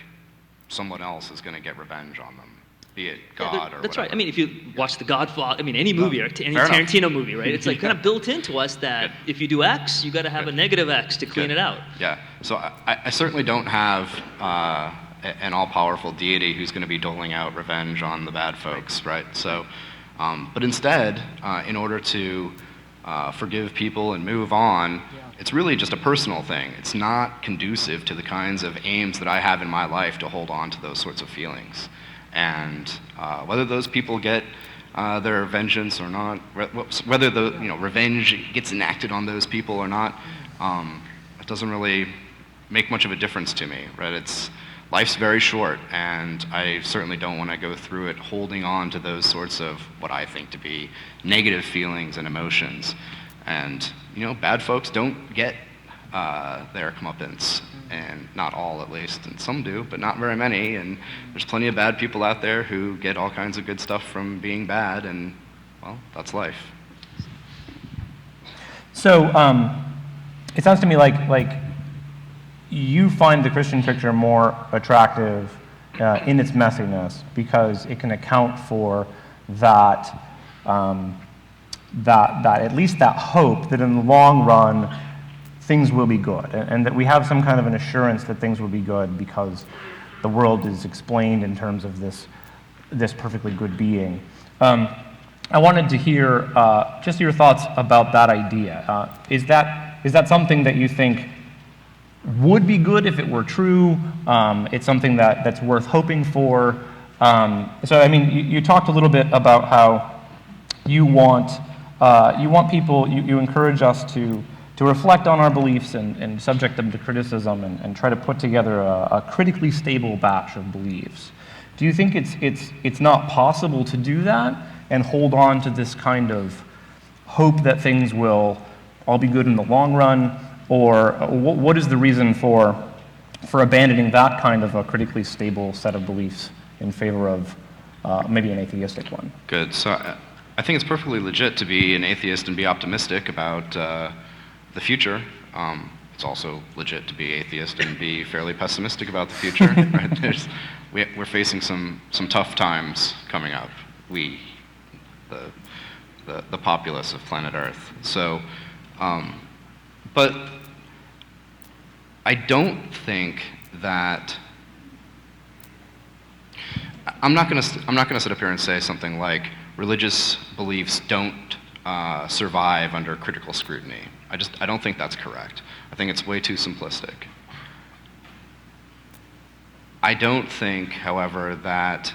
someone else is going to get revenge on them, be it God or whatever. That's right. I mean, if you watch The Godfather, any movie, or any Tarantino movie, right? It's like kind of built into us that if you do X, you got to have a negative X to clean it out. Yeah. So I certainly don't have an all-powerful deity who's going to be doling out revenge on the bad folks, right? So, but instead, in order to forgive people and move on, it's really just a personal thing. It's not conducive to the kinds of aims that I have in my life to hold on to those sorts of feelings. And whether those people get their vengeance or not, whether the revenge gets enacted on those people or not, it doesn't really make much of a difference to me, right? Life's very short, and I certainly don't want to go through it holding on to those sorts of what I think to be negative feelings and emotions. And bad folks don't get their comeuppance, and not all at least, and some do, but not very many. And there's plenty of bad people out there who get all kinds of good stuff from being bad, and well, that's life. So it sounds to me like you find the Christian picture more attractive in its messiness because it can account for that. That at least that hope that in the long run things will be good, and that we have some kind of an assurance that things will be good because the world is explained in terms of this perfectly good being. I wanted to hear just your thoughts about that idea. Is that something that you think would be good if it were true? It's something that's worth hoping for. So I mean, you talked a little bit about how you want people, you encourage us to reflect on our beliefs and subject them to criticism and try to put together a critically stable batch of beliefs. Do you think it's not possible to do that and hold on to this kind of hope that things will all be good in the long run? Or what is the reason for abandoning that kind of a critically stable set of beliefs in favor of maybe an atheistic one? Good. So I think it's perfectly legit to be an atheist and be optimistic about the future. It's also legit to be atheist and be fairly pessimistic about the future. Right? We're facing some tough times coming up. The populace of planet Earth. So, but I don't think that I'm not going to sit up here and say something like religious beliefs don't survive under critical scrutiny. I don't think that's correct. I think it's way too simplistic. I don't think, however, that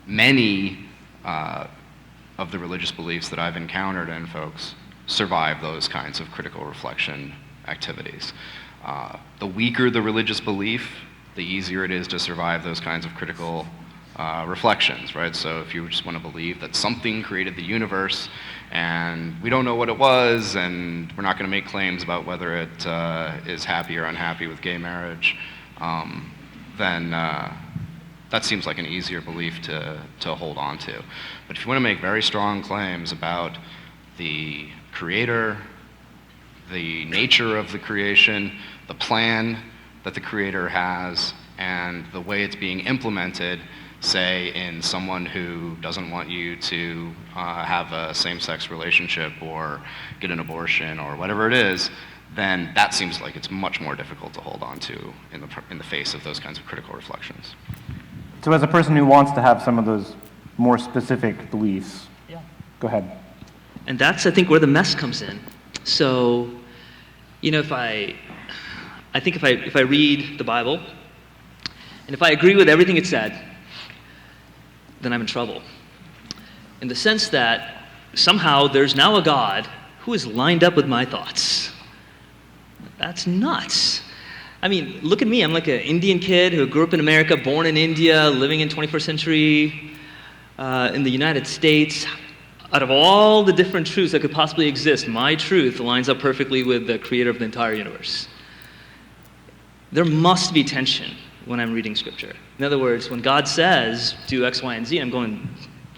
many of the religious beliefs that I've encountered in folks survive those kinds of critical reflection activities. The weaker the religious belief, the easier it is to survive those kinds of critical reflections, right? So if you just want to believe that something created the universe and we don't know what it was and we're not going to make claims about whether it is happy or unhappy with gay marriage, then that seems like an easier belief to hold on to. But if you want to make very strong claims about the creator, the nature of the creation, the plan that the creator has, and the way it's being implemented, say in someone who doesn't want you to have a same-sex relationship or get an abortion or whatever it is, then that seems like it's much more difficult to hold on to in the face of those kinds of critical reflections. So as a person who wants to have some of those more specific beliefs, go ahead. And that's, I think, where the mess comes in. So, if I read the Bible, and if I agree with everything it said, then I'm in trouble. In the sense that somehow there's now a God who is lined up with my thoughts. That's nuts. I mean, look at me. I'm like an Indian kid who grew up in America, born in India, living in 21st century in the United States. Out of all the different truths that could possibly exist, my truth lines up perfectly with the creator of the entire universe. There must be tension when I'm reading Scripture. In other words, when God says, do X, Y, and Z, I'm going,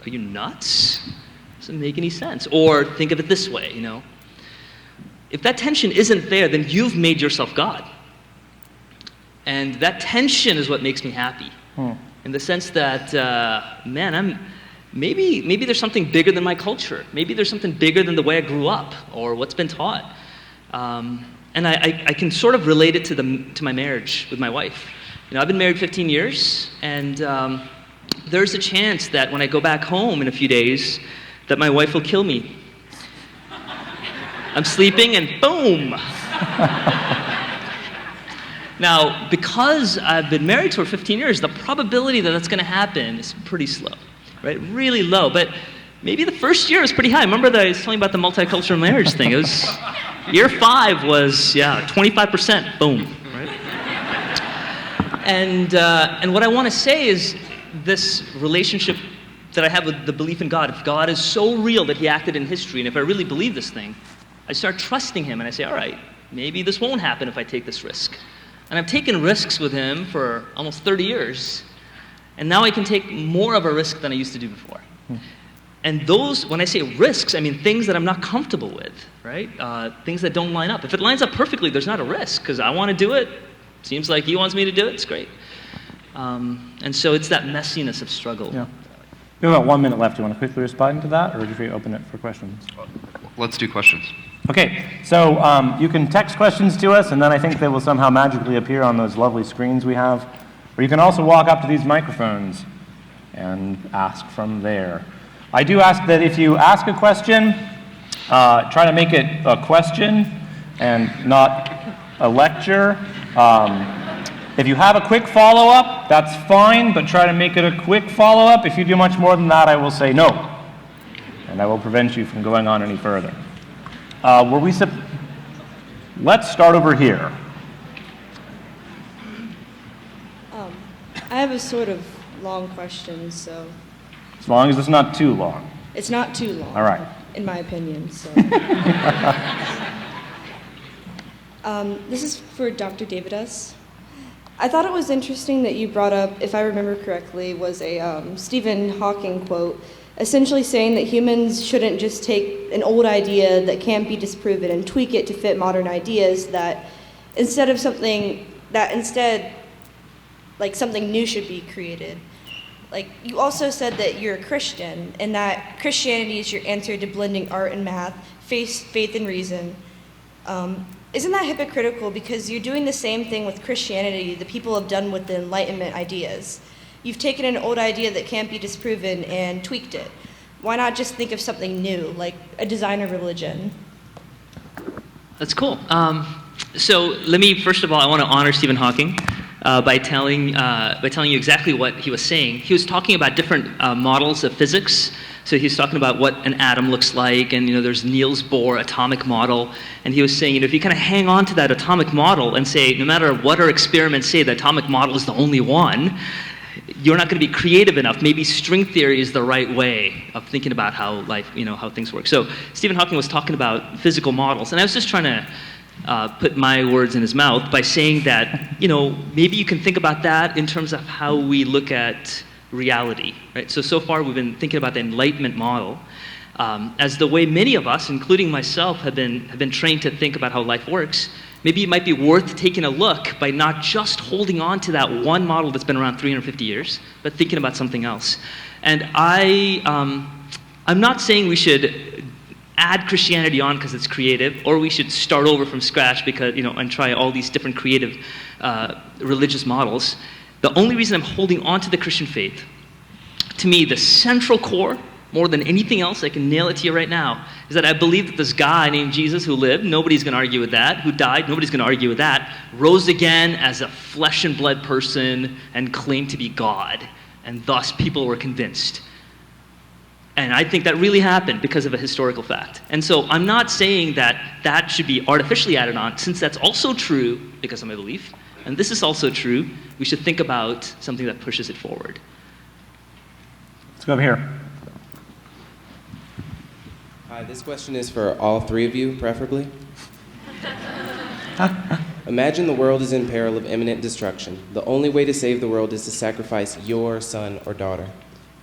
are you nuts? Doesn't make any sense. Or think of it this way, If that tension isn't there, then you've made yourself God. And that tension is what makes me happy. In the sense that, maybe there's something bigger than my culture. Maybe there's something bigger than the way I grew up or what's been taught. And I can sort of relate it to my marriage with my wife. I've been married 15 years, and there's a chance that when I go back home in a few days, that my wife will kill me. I'm sleeping, and boom! Now, because I've been married to her 15 years, the probability that that's going to happen is pretty slow, right? Really low. But maybe the first year was pretty high. Remember that I was telling you about the multicultural marriage thing? It was year 5 was 25%. Boom, right? And what I want to say is this relationship that I have with the belief in God. If God is so real that He acted in history, and if I really believe this thing, I start trusting Him, and I say, all right, maybe this won't happen if I take this risk. And I've taken risks with Him for almost 30 years, and now I can take more of a risk than I used to do before. And those, when I say risks, I mean things that I'm not comfortable with, right? Things that don't line up. If it lines up perfectly, there's not a risk, because I want to do it. Seems like He wants me to do it. It's great. And so it's that messiness of struggle. Yeah. We have about 1 minute left. Do you want to quickly respond to that, or would you open it for questions? Let's do questions. Okay, so you can text questions to us, and then I think they will somehow magically appear on those lovely screens we have. Or you can also walk up to these microphones and ask from there. I do ask that if you ask a question, try to make it a question and not a lecture. If you have a quick follow-up, that's fine, but try to make it a quick follow-up. If you do much more than that, I will say no. and I will prevent you from going on any further. Let's start over here. I have a sort of long question, so As long as it's not too long. it's not too long. All right. In my opinion, so. This is for Dr. Devadoss. I thought it was interesting that you brought up, if I remember correctly, was a Stephen Hawking quote, essentially saying that humans shouldn't just take an old idea that can't be disproven and tweak it to fit modern ideas, that instead something new should be created. Like, you also said that you're a Christian, and that Christianity is your answer to blending art and math, faith and reason. Isn't that hypocritical? Because you're doing the same thing with Christianity the people have done with the Enlightenment ideas. You've taken an old idea that can't be disproven and tweaked it. Why not just think of something new, like a designer religion? That's cool. So let me, first of all, I want to honor Stephen Hawking by telling you exactly what he was saying. He was talking about different models of physics. So he was talking about what an atom looks like, and there's Niels Bohr atomic model, and he was saying, if you kind of hang on to that atomic model and say, no matter what our experiments say, the atomic model is the only one, you're not going to be creative enough. Maybe string theory is the right way of thinking about how life, how things work. So Stephen Hawking was talking about physical models, and I was just trying to put my words in his mouth by saying that, maybe you can think about that in terms of how we look at reality, right? So far we've been thinking about the Enlightenment model as the way many of us, including myself, have been trained to think about how life works. Maybe it might be worth taking a look by not just holding on to that one model that's been around 350 years, but thinking about something else. And I'm not saying we should add Christianity on because it's creative, or we should start over from scratch because and try all these different creative religious models. The only reason I'm holding on to the Christian faith, to me, the central core, more than anything else, I can nail it to you right now, is that I believe that this guy named Jesus who lived, nobody's going to argue with that, who died, nobody's going to argue with that, rose again as a flesh and blood person and claimed to be God, and thus people were convinced. And I think that really happened because of a historical fact. And so I'm not saying that that should be artificially added on, since that's also true because of my belief, and this is also true. We should think about something that pushes it forward. Let's go over here. Hi, this question is for all three of you, preferably. Imagine the world is in peril of imminent destruction. The only way to save the world is to sacrifice your son or daughter.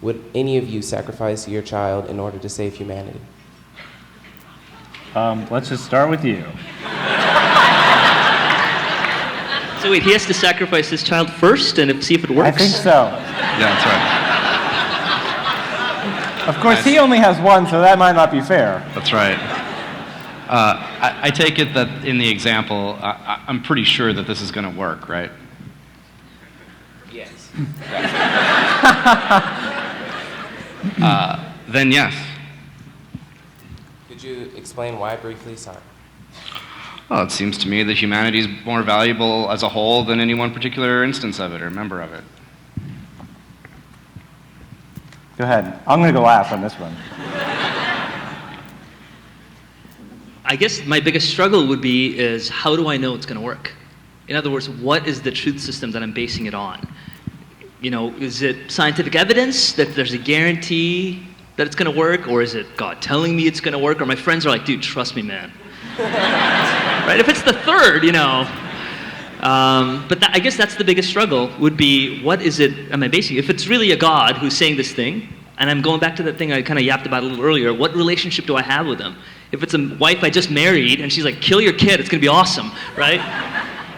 Would any of you sacrifice your child in order to save humanity? Let's just start with you. So wait, he has to sacrifice his child first and see if it works? I think so. Yeah, that's right. Of course, he only has one, so that might not be fair. That's right. I take it that in the example, I'm pretty sure that this is going to work, right? Yes. Then yes. Could you explain why briefly? Sorry. Well, it seems to me that humanity is more valuable as a whole than any one particular instance of it or member of it. Go ahead. I'm going to go last on this one. I guess my biggest struggle would be is how do I know it's going to work? In other words, what is the truth system that I'm basing it on? Is it scientific evidence that there's a guarantee that it's going to work, or is it God telling me it's going to work, or my friends are like, dude, trust me, man. Right? If it's the third, but I guess that's the biggest struggle would be, what is it am I basing? If it's really a God who's saying this thing, and I'm going back to that thing I kind of yapped about a little earlier, what relationship do I have with him? If it's a wife I just married and she's like, kill your kid, it's going to be awesome, right?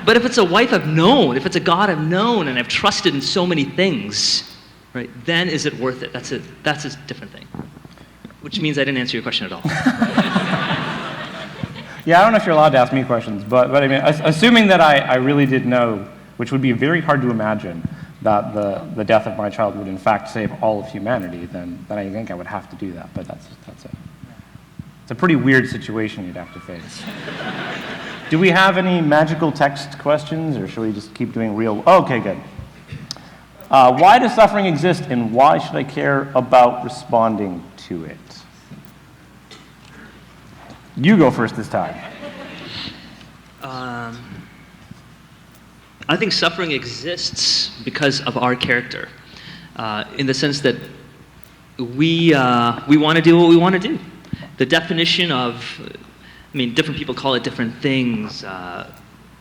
But if it's a wife I've known, if it's a God I've known and I've trusted in so many things, right, then is it worth it? That's a different thing. Which means I didn't answer your question at all. Yeah, I don't know if you're allowed to ask me questions, but I mean, assuming that I really did know, which would be very hard to imagine, that the death of my child would in fact save all of humanity, then I think I would have to do that. But it's a pretty weird situation you'd have to face. Do we have any magical text questions, or should we just keep doing real? Oh, okay, good. Why does suffering exist, and why should I care about responding to it? You go first this time. I think suffering exists because of our character, in the sense that we want to do what we want to do. The definition of, different people call it different things,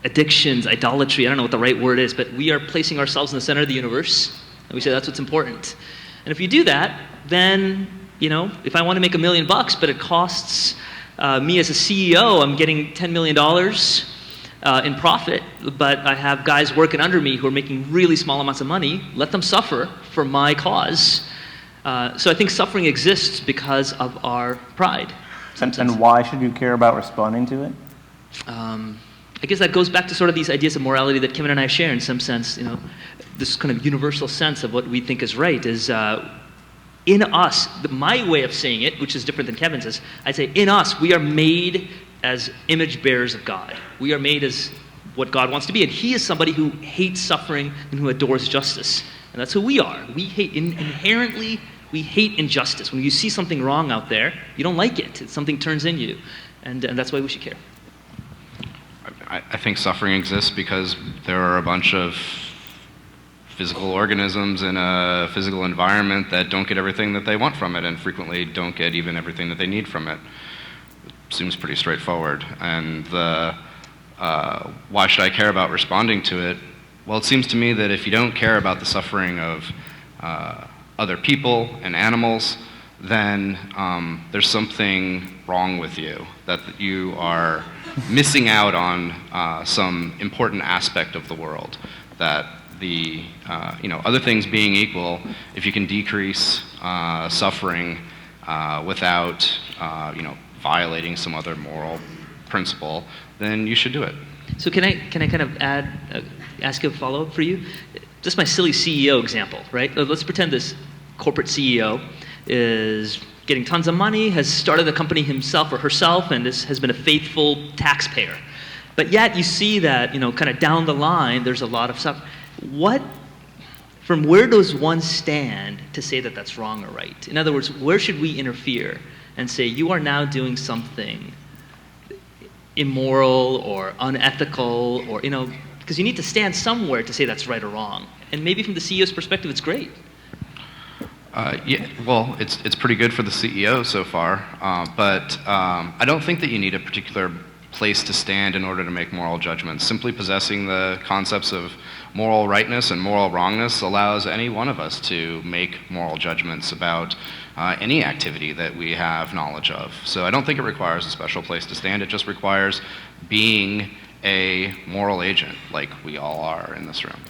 addictions, idolatry, I don't know what the right word is, but we are placing ourselves in the center of the universe, and we say that's what's important. And if you do that, then, if I want to make $1 million, but it costs me as a CEO, I'm getting $10 million in profit, but I have guys working under me who are making really small amounts of money, let them suffer for my cause. So I think suffering exists because of our pride. And why should you care about responding to it? I guess that goes back to sort of these ideas of morality that Kevin and I share in some sense, this kind of universal sense of what we think is right is in us, my way of saying it, which is different than Kevin's, is I'd say in us, we are made as image bearers of God. We are made as what God wants to be, and he is somebody who hates suffering and who adores justice. And that's who we are. We hate, inherently, we hate injustice. When you see something wrong out there, you don't like it. Something turns in you, and that's why we should care. I think suffering exists because there are a bunch of physical organisms in a physical environment that don't get everything that they want from it and frequently don't get even everything that they need from it. Seems pretty straightforward. And why should I care about responding to it? Well, it seems to me that if you don't care about the suffering of other people and animals, then there's something wrong with you, that you are missing out on some important aspect of the world, that the other things being equal, if you can decrease suffering without violating some other moral principle, then you should do it. So can I kind of ask a follow-up for you? Just my silly CEO example, right? Let's pretend this corporate CEO is getting tons of money, has started the company himself or herself, and has been a faithful taxpayer. But yet you see that, kind of down the line, there's a lot of stuff. From where does one stand to say that that's wrong or right? In other words, where should we interfere and say, you are now doing something immoral or unethical, or, because you need to stand somewhere to say that's right or wrong. And maybe from the CEO's perspective, it's great. Yeah, well, it's pretty good for the CEO so far, but I don't think that you need a particular place to stand in order to make moral judgments. Simply possessing the concepts of moral rightness and moral wrongness allows any one of us to make moral judgments about any activity that we have knowledge of. So I don't think it requires a special place to stand. It just requires being a moral agent, like we all are in this room.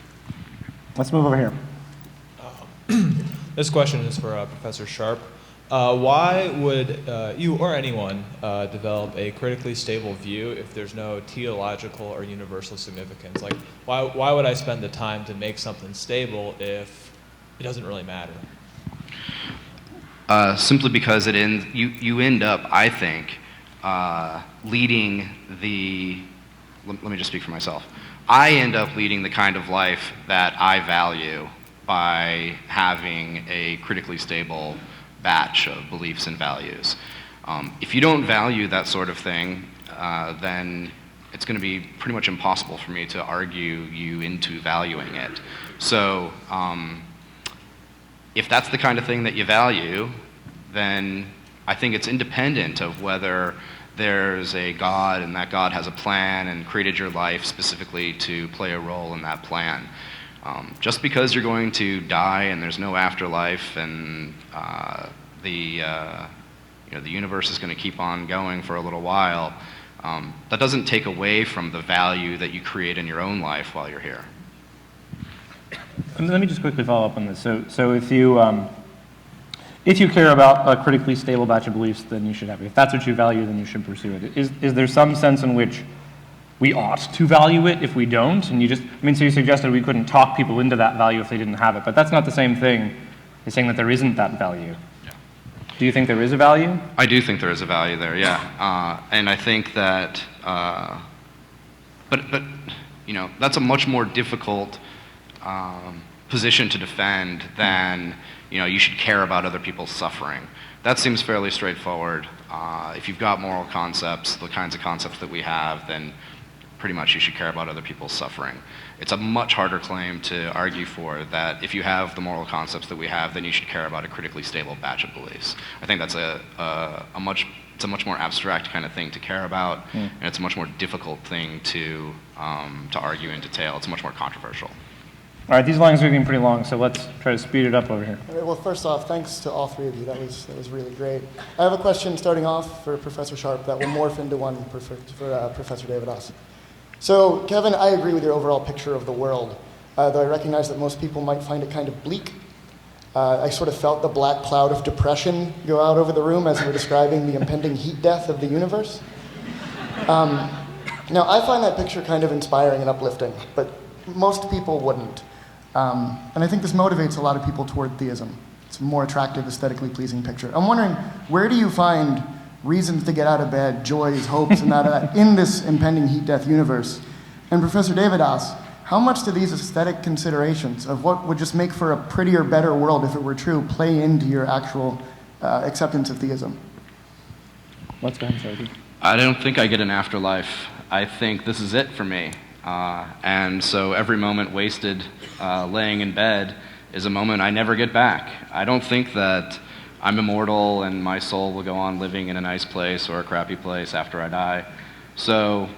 Let's move over here. This question is for Professor Scharp. Why would you or anyone develop a critically stable view if there's no teleological or universal significance? Like, why would I spend the time to make something stable if it doesn't really matter? Simply because you end up, I think, leading the, let me just speak for myself. I end up leading the kind of life that I value by having a critically stable batch of beliefs and values. If you don't value that sort of thing, then it's going to be pretty much impossible for me to argue you into valuing it. So if that's the kind of thing that you value, then I think it's independent of whether there's a God and that God has a plan and created your life specifically to play a role in that plan. Just because you're going to die and there's no afterlife and the universe is going to keep on going for a little while, that doesn't take away from the value that you create in your own life while you're here. Let me just quickly follow up on this. So if you care about a critically stable batch of beliefs, then you should have it. If that's what you value, then you should pursue it. Is there some sense in which we ought to value it if we don't? And so you suggested we couldn't talk people into that value if they didn't have it, but that's not the same thing as saying that there isn't that value. Yeah. Do you think there is a value? I do think there is a value there, yeah. And I think that, but that's a much more difficult position to defend, then you should care about other people's suffering. That seems fairly straightforward. If you've got moral concepts, the kinds of concepts that we have, then pretty much you should care about other people's suffering. It's a much harder claim to argue for that if you have the moral concepts that we have, then you should care about a critically stable batch of beliefs. I think that's it's a much more abstract kind of thing to care about, and it's a much more difficult thing to argue in detail. It's much more controversial. All right, these lines are getting pretty long, so let's try to speed it up over here. All right, well, first off, thanks to all three of you. That was really great. I have a question starting off for Professor Scharp that will morph into one for Professor Devadoss. So, Kevin, I agree with your overall picture of the world, though I recognize that most people might find it kind of bleak. I sort of felt the black cloud of depression go out over the room as you were describing the impending heat death of the universe. Now, I find that picture kind of inspiring and uplifting, but most people wouldn't. And I think this motivates a lot of people toward theism. It's a more attractive, aesthetically pleasing picture. I'm wondering, where do you find reasons to get out of bed, joys, hopes, and that in this impending heat death universe? And Professor Devadoss, how much do these aesthetic considerations of what would just make for a prettier, better world if it were true play into your actual acceptance of theism? Let's go ahead, Sarah. I don't think I get an afterlife. I think this is it for me. And so every moment wasted laying in bed is a moment I never get back. I don't think that I'm immortal and my soul will go on living in a nice place or a crappy place after I die. So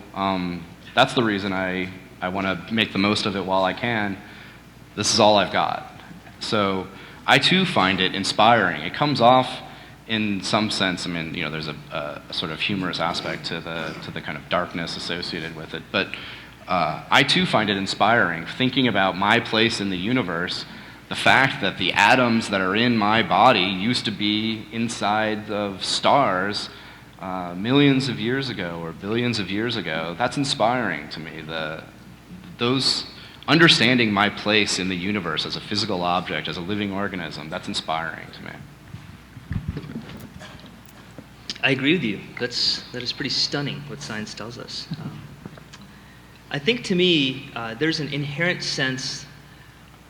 that's the reason I want to make the most of it while I can. This is all I've got. So I too find it inspiring. It comes off in some sense, there's a sort of humorous aspect to the kind of darkness associated with it, but I too find it inspiring, thinking about my place in the universe, the fact that the atoms that are in my body used to be inside of stars millions of years ago or billions of years ago. That's inspiring to me. Those understanding my place in the universe as a physical object, as a living organism, that's inspiring to me. I agree with you. That is pretty stunning what science tells us. I think to me, there's an inherent sense,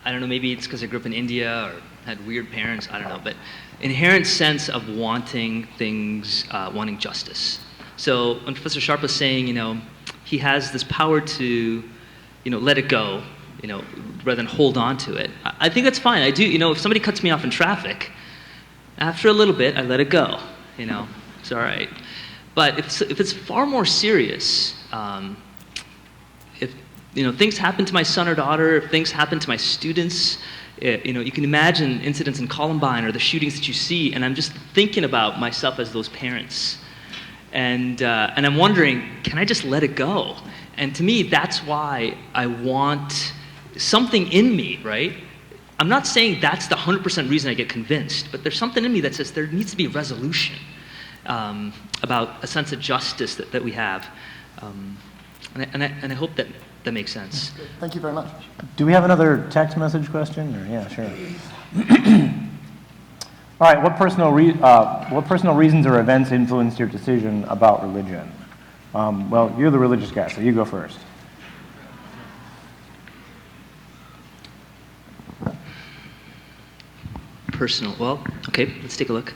I don't know, maybe it's because I grew up in India or had weird parents, I don't know, but inherent sense of wanting things, wanting justice. So when Professor Scharp was saying, he has this power to, let it go, rather than hold on to it. I think that's fine. I do, if somebody cuts me off in traffic, after a little bit, I let it go, it's all right. But if it's far more serious, if things happen to my son or daughter, if things happen to my students, you can imagine incidents in Columbine or the shootings that you see, and I'm just thinking about myself as those parents, and I'm wondering, can I just let it go? And to me, that's why I want something in me, right? I'm not saying that's the 100% reason I get convinced, but there's something in me that says there needs to be resolution about a sense of justice that we have. And I hope that makes sense. Thank you very much. Do we have another text message question? Or, yeah, sure. All right, what personal reasons or events influenced your decision about religion? Well, you're the religious guy, so you go first. Personal. Well, okay, let's take a look.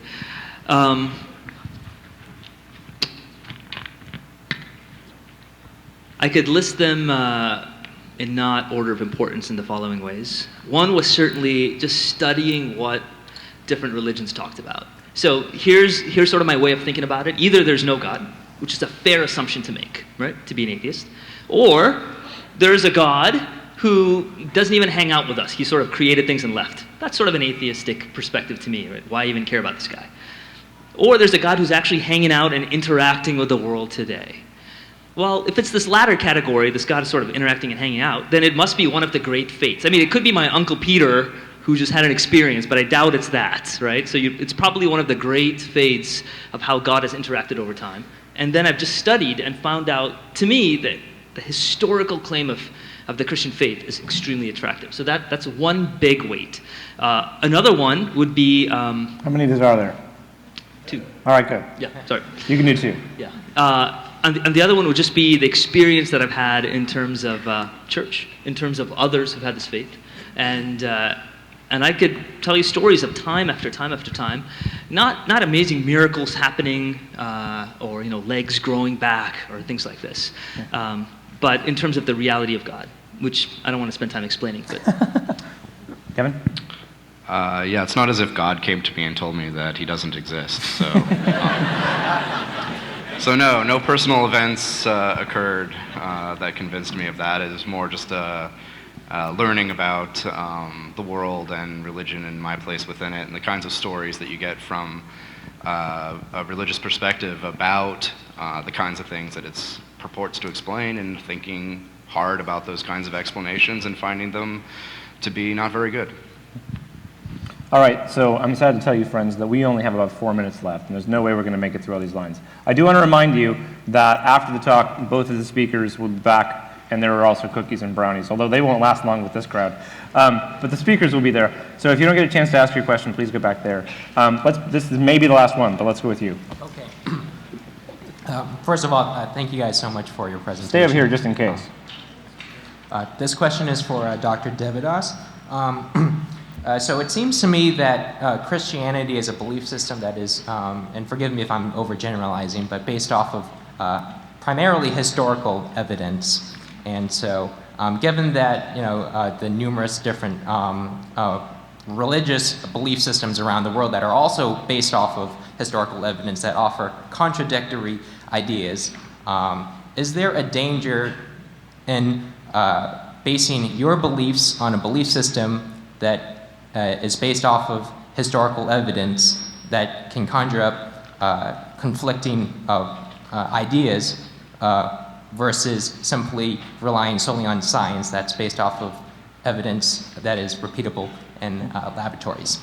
I could list them in not order of importance in the following ways. One was certainly just studying what different religions talked about. So here's sort of my way of thinking about it. Either there's no God, which is a fair assumption to make, right, to be an atheist, or there's a God who doesn't even hang out with us. He sort of created things and left. That's sort of an atheistic perspective to me, right? Why even care about this guy? Or there's a God who's actually hanging out and interacting with the world today. Well, if it's this latter category, this God is sort of interacting and hanging out, then it must be one of the great fates. I mean, it could be my Uncle Peter who just had an experience, but I doubt it's that, right? So it's probably one of the great fates of how God has interacted over time. And then I've just studied and found out, to me, that the historical claim of the Christian faith is extremely attractive. So that's one big weight. Another one would be... How many of these are there? 2. All right, good. Yeah, sorry. You can do 2. Yeah. And the other one would just be the experience that I've had in terms of church, in terms of others who've had this faith. And I could tell you stories of time after time after time, not amazing miracles happening or legs growing back or things like this, but in terms of the reality of God, which I don't want to spend time explaining. But Kevin? Yeah, it's not as if God came to me and told me that he doesn't exist. So no personal events occurred that convinced me of that. It was more just learning about the world and religion and my place within it, and the kinds of stories that you get from a religious perspective about the kinds of things that it purports to explain, and thinking hard about those kinds of explanations and finding them to be not very good. All right, so I'm excited to tell you, friends, that we only have about 4 minutes left, and there's no way we're going to make it through all these lines. I do want to remind you that after the talk, both of the speakers will be back, and there are also cookies and brownies, although they won't last long with this crowd. But the speakers will be there. So if you don't get a chance to ask your question, please go back there. This is maybe the last one, but let's go with you. Okay. First of all, thank you guys so much for your presentation. Stay over here just in case. This question is for Dr. Devadoss. So it seems to me that Christianity is a belief system that is, and forgive me if I'm overgeneralizing, but based off of primarily historical evidence. And so, given that the numerous different religious belief systems around the world that are also based off of historical evidence that offer contradictory ideas, is there a danger in basing your beliefs on a belief system that is based off of historical evidence that can conjure up conflicting ideas versus simply relying solely on science that's based off of evidence that is repeatable in laboratories?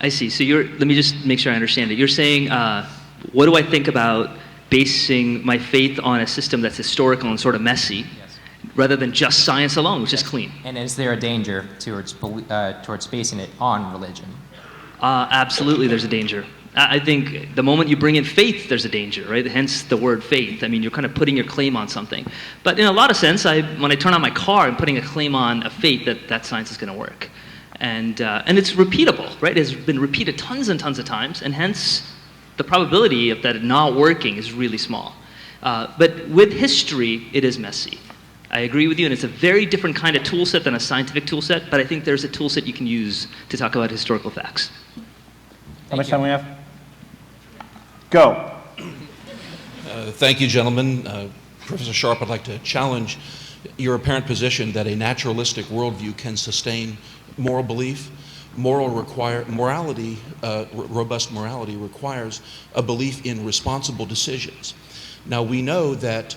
I see. So let me just make sure I understand it. You're saying, what do I think about basing my faith on a system that's historical and sort of messy, rather than just science alone, which is clean? And is there a danger towards basing it on religion? Absolutely, there's a danger. I think the moment you bring in faith, there's a danger, right? Hence the word faith. I mean, you're kind of putting your claim on something. But in a lot of sense, when I turn on my car, I'm putting a claim on a faith that science is going to work. And it's repeatable, right? It's been repeated tons and tons of times, and hence the probability of that not working is really small. But with history, it is messy. I agree with you, and it's a very different kind of tool set than a scientific tool set, but I think there's a tool set you can use to talk about historical facts. How much time we have? Go. Thank you, gentlemen. Professor Scharp, I'd like to challenge your apparent position that a naturalistic worldview can sustain moral belief. Robust morality requires a belief in responsible decisions. Now, we know that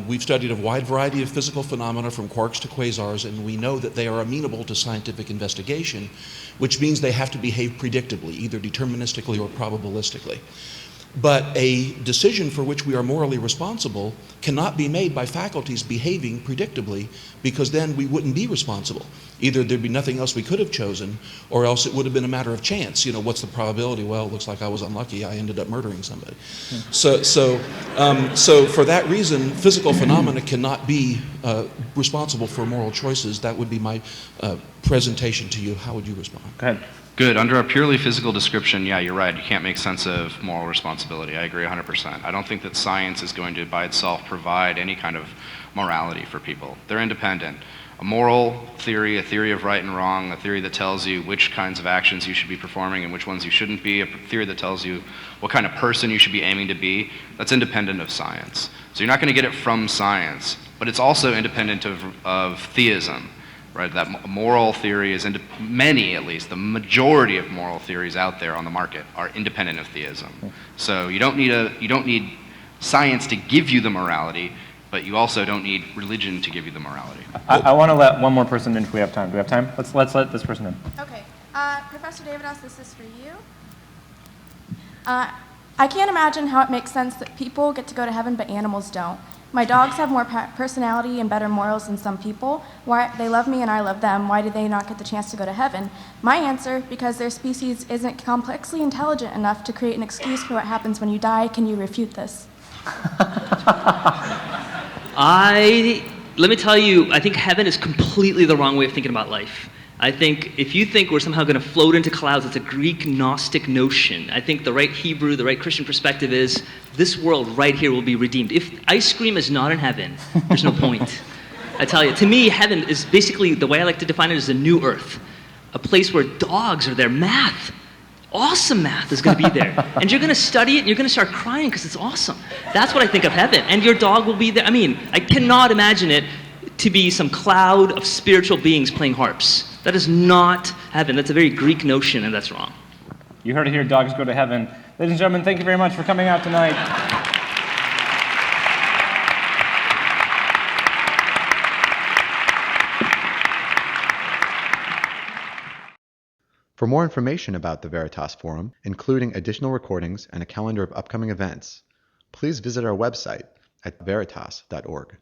we've studied a wide variety of physical phenomena from quarks to quasars, and we know that they are amenable to scientific investigation, which means they have to behave predictably, either deterministically or probabilistically. But a decision for which we are morally responsible cannot be made by faculties behaving predictably, because then we wouldn't be responsible. Either there'd be nothing else we could have chosen, or else it would have been a matter of chance. What's the probability? Well, it looks like I was unlucky. I ended up murdering somebody. So for that reason, physical phenomena cannot be responsible for moral choices. That would be my presentation to you. How would you respond? Go ahead. Good. Under a purely physical description, yeah, you're right. You can't make sense of moral responsibility. I agree 100%. I don't think that science is going to, by itself, provide any kind of morality for people. They're independent. A moral theory, a theory of right and wrong, a theory that tells you which kinds of actions you should be performing and which ones you shouldn't be, a theory that tells you what kind of person you should be aiming to be, that's independent of science. So you're not going to get it from science, but it's also independent of theism. Right, that moral theory is, many at least, the majority of moral theories out there on the market are independent of theism. So you don't need science to give you the morality, but you also don't need religion to give you the morality. I want to let one more person in if we have time. Do we have time? Let's let this person in. Okay. Professor Devadoss, this is for you. I can't imagine how it makes sense that people get to go to heaven but animals don't. My dogs have more personality and better morals than some people. Why they love me and I love them. Why do they not get the chance to go to heaven? My answer, because their species isn't complexly intelligent enough to create an excuse for what happens when you die. Can you refute this? I let me tell you, I think heaven is completely the wrong way of thinking about life. I think if you think we're somehow going to float into clouds, it's a Greek Gnostic notion. I think the right Hebrew, the right Christian perspective is this world right here will be redeemed. If ice cream is not in heaven, there's no point. I tell you, to me, heaven is basically, the way I like to define it, is a new earth. A place where dogs are there, math. Awesome math is going to be there. And you're going to study it and you're going to start crying because it's awesome. That's what I think of heaven. And your dog will be there. I mean, I cannot imagine it to be some cloud of spiritual beings playing harps. That is not heaven. That's a very Greek notion, and that's wrong. You heard it here, dogs go to heaven. Ladies and gentlemen, thank you very much for coming out tonight. For more information about the Veritas Forum, including additional recordings and a calendar of upcoming events, please visit our website at veritas.org.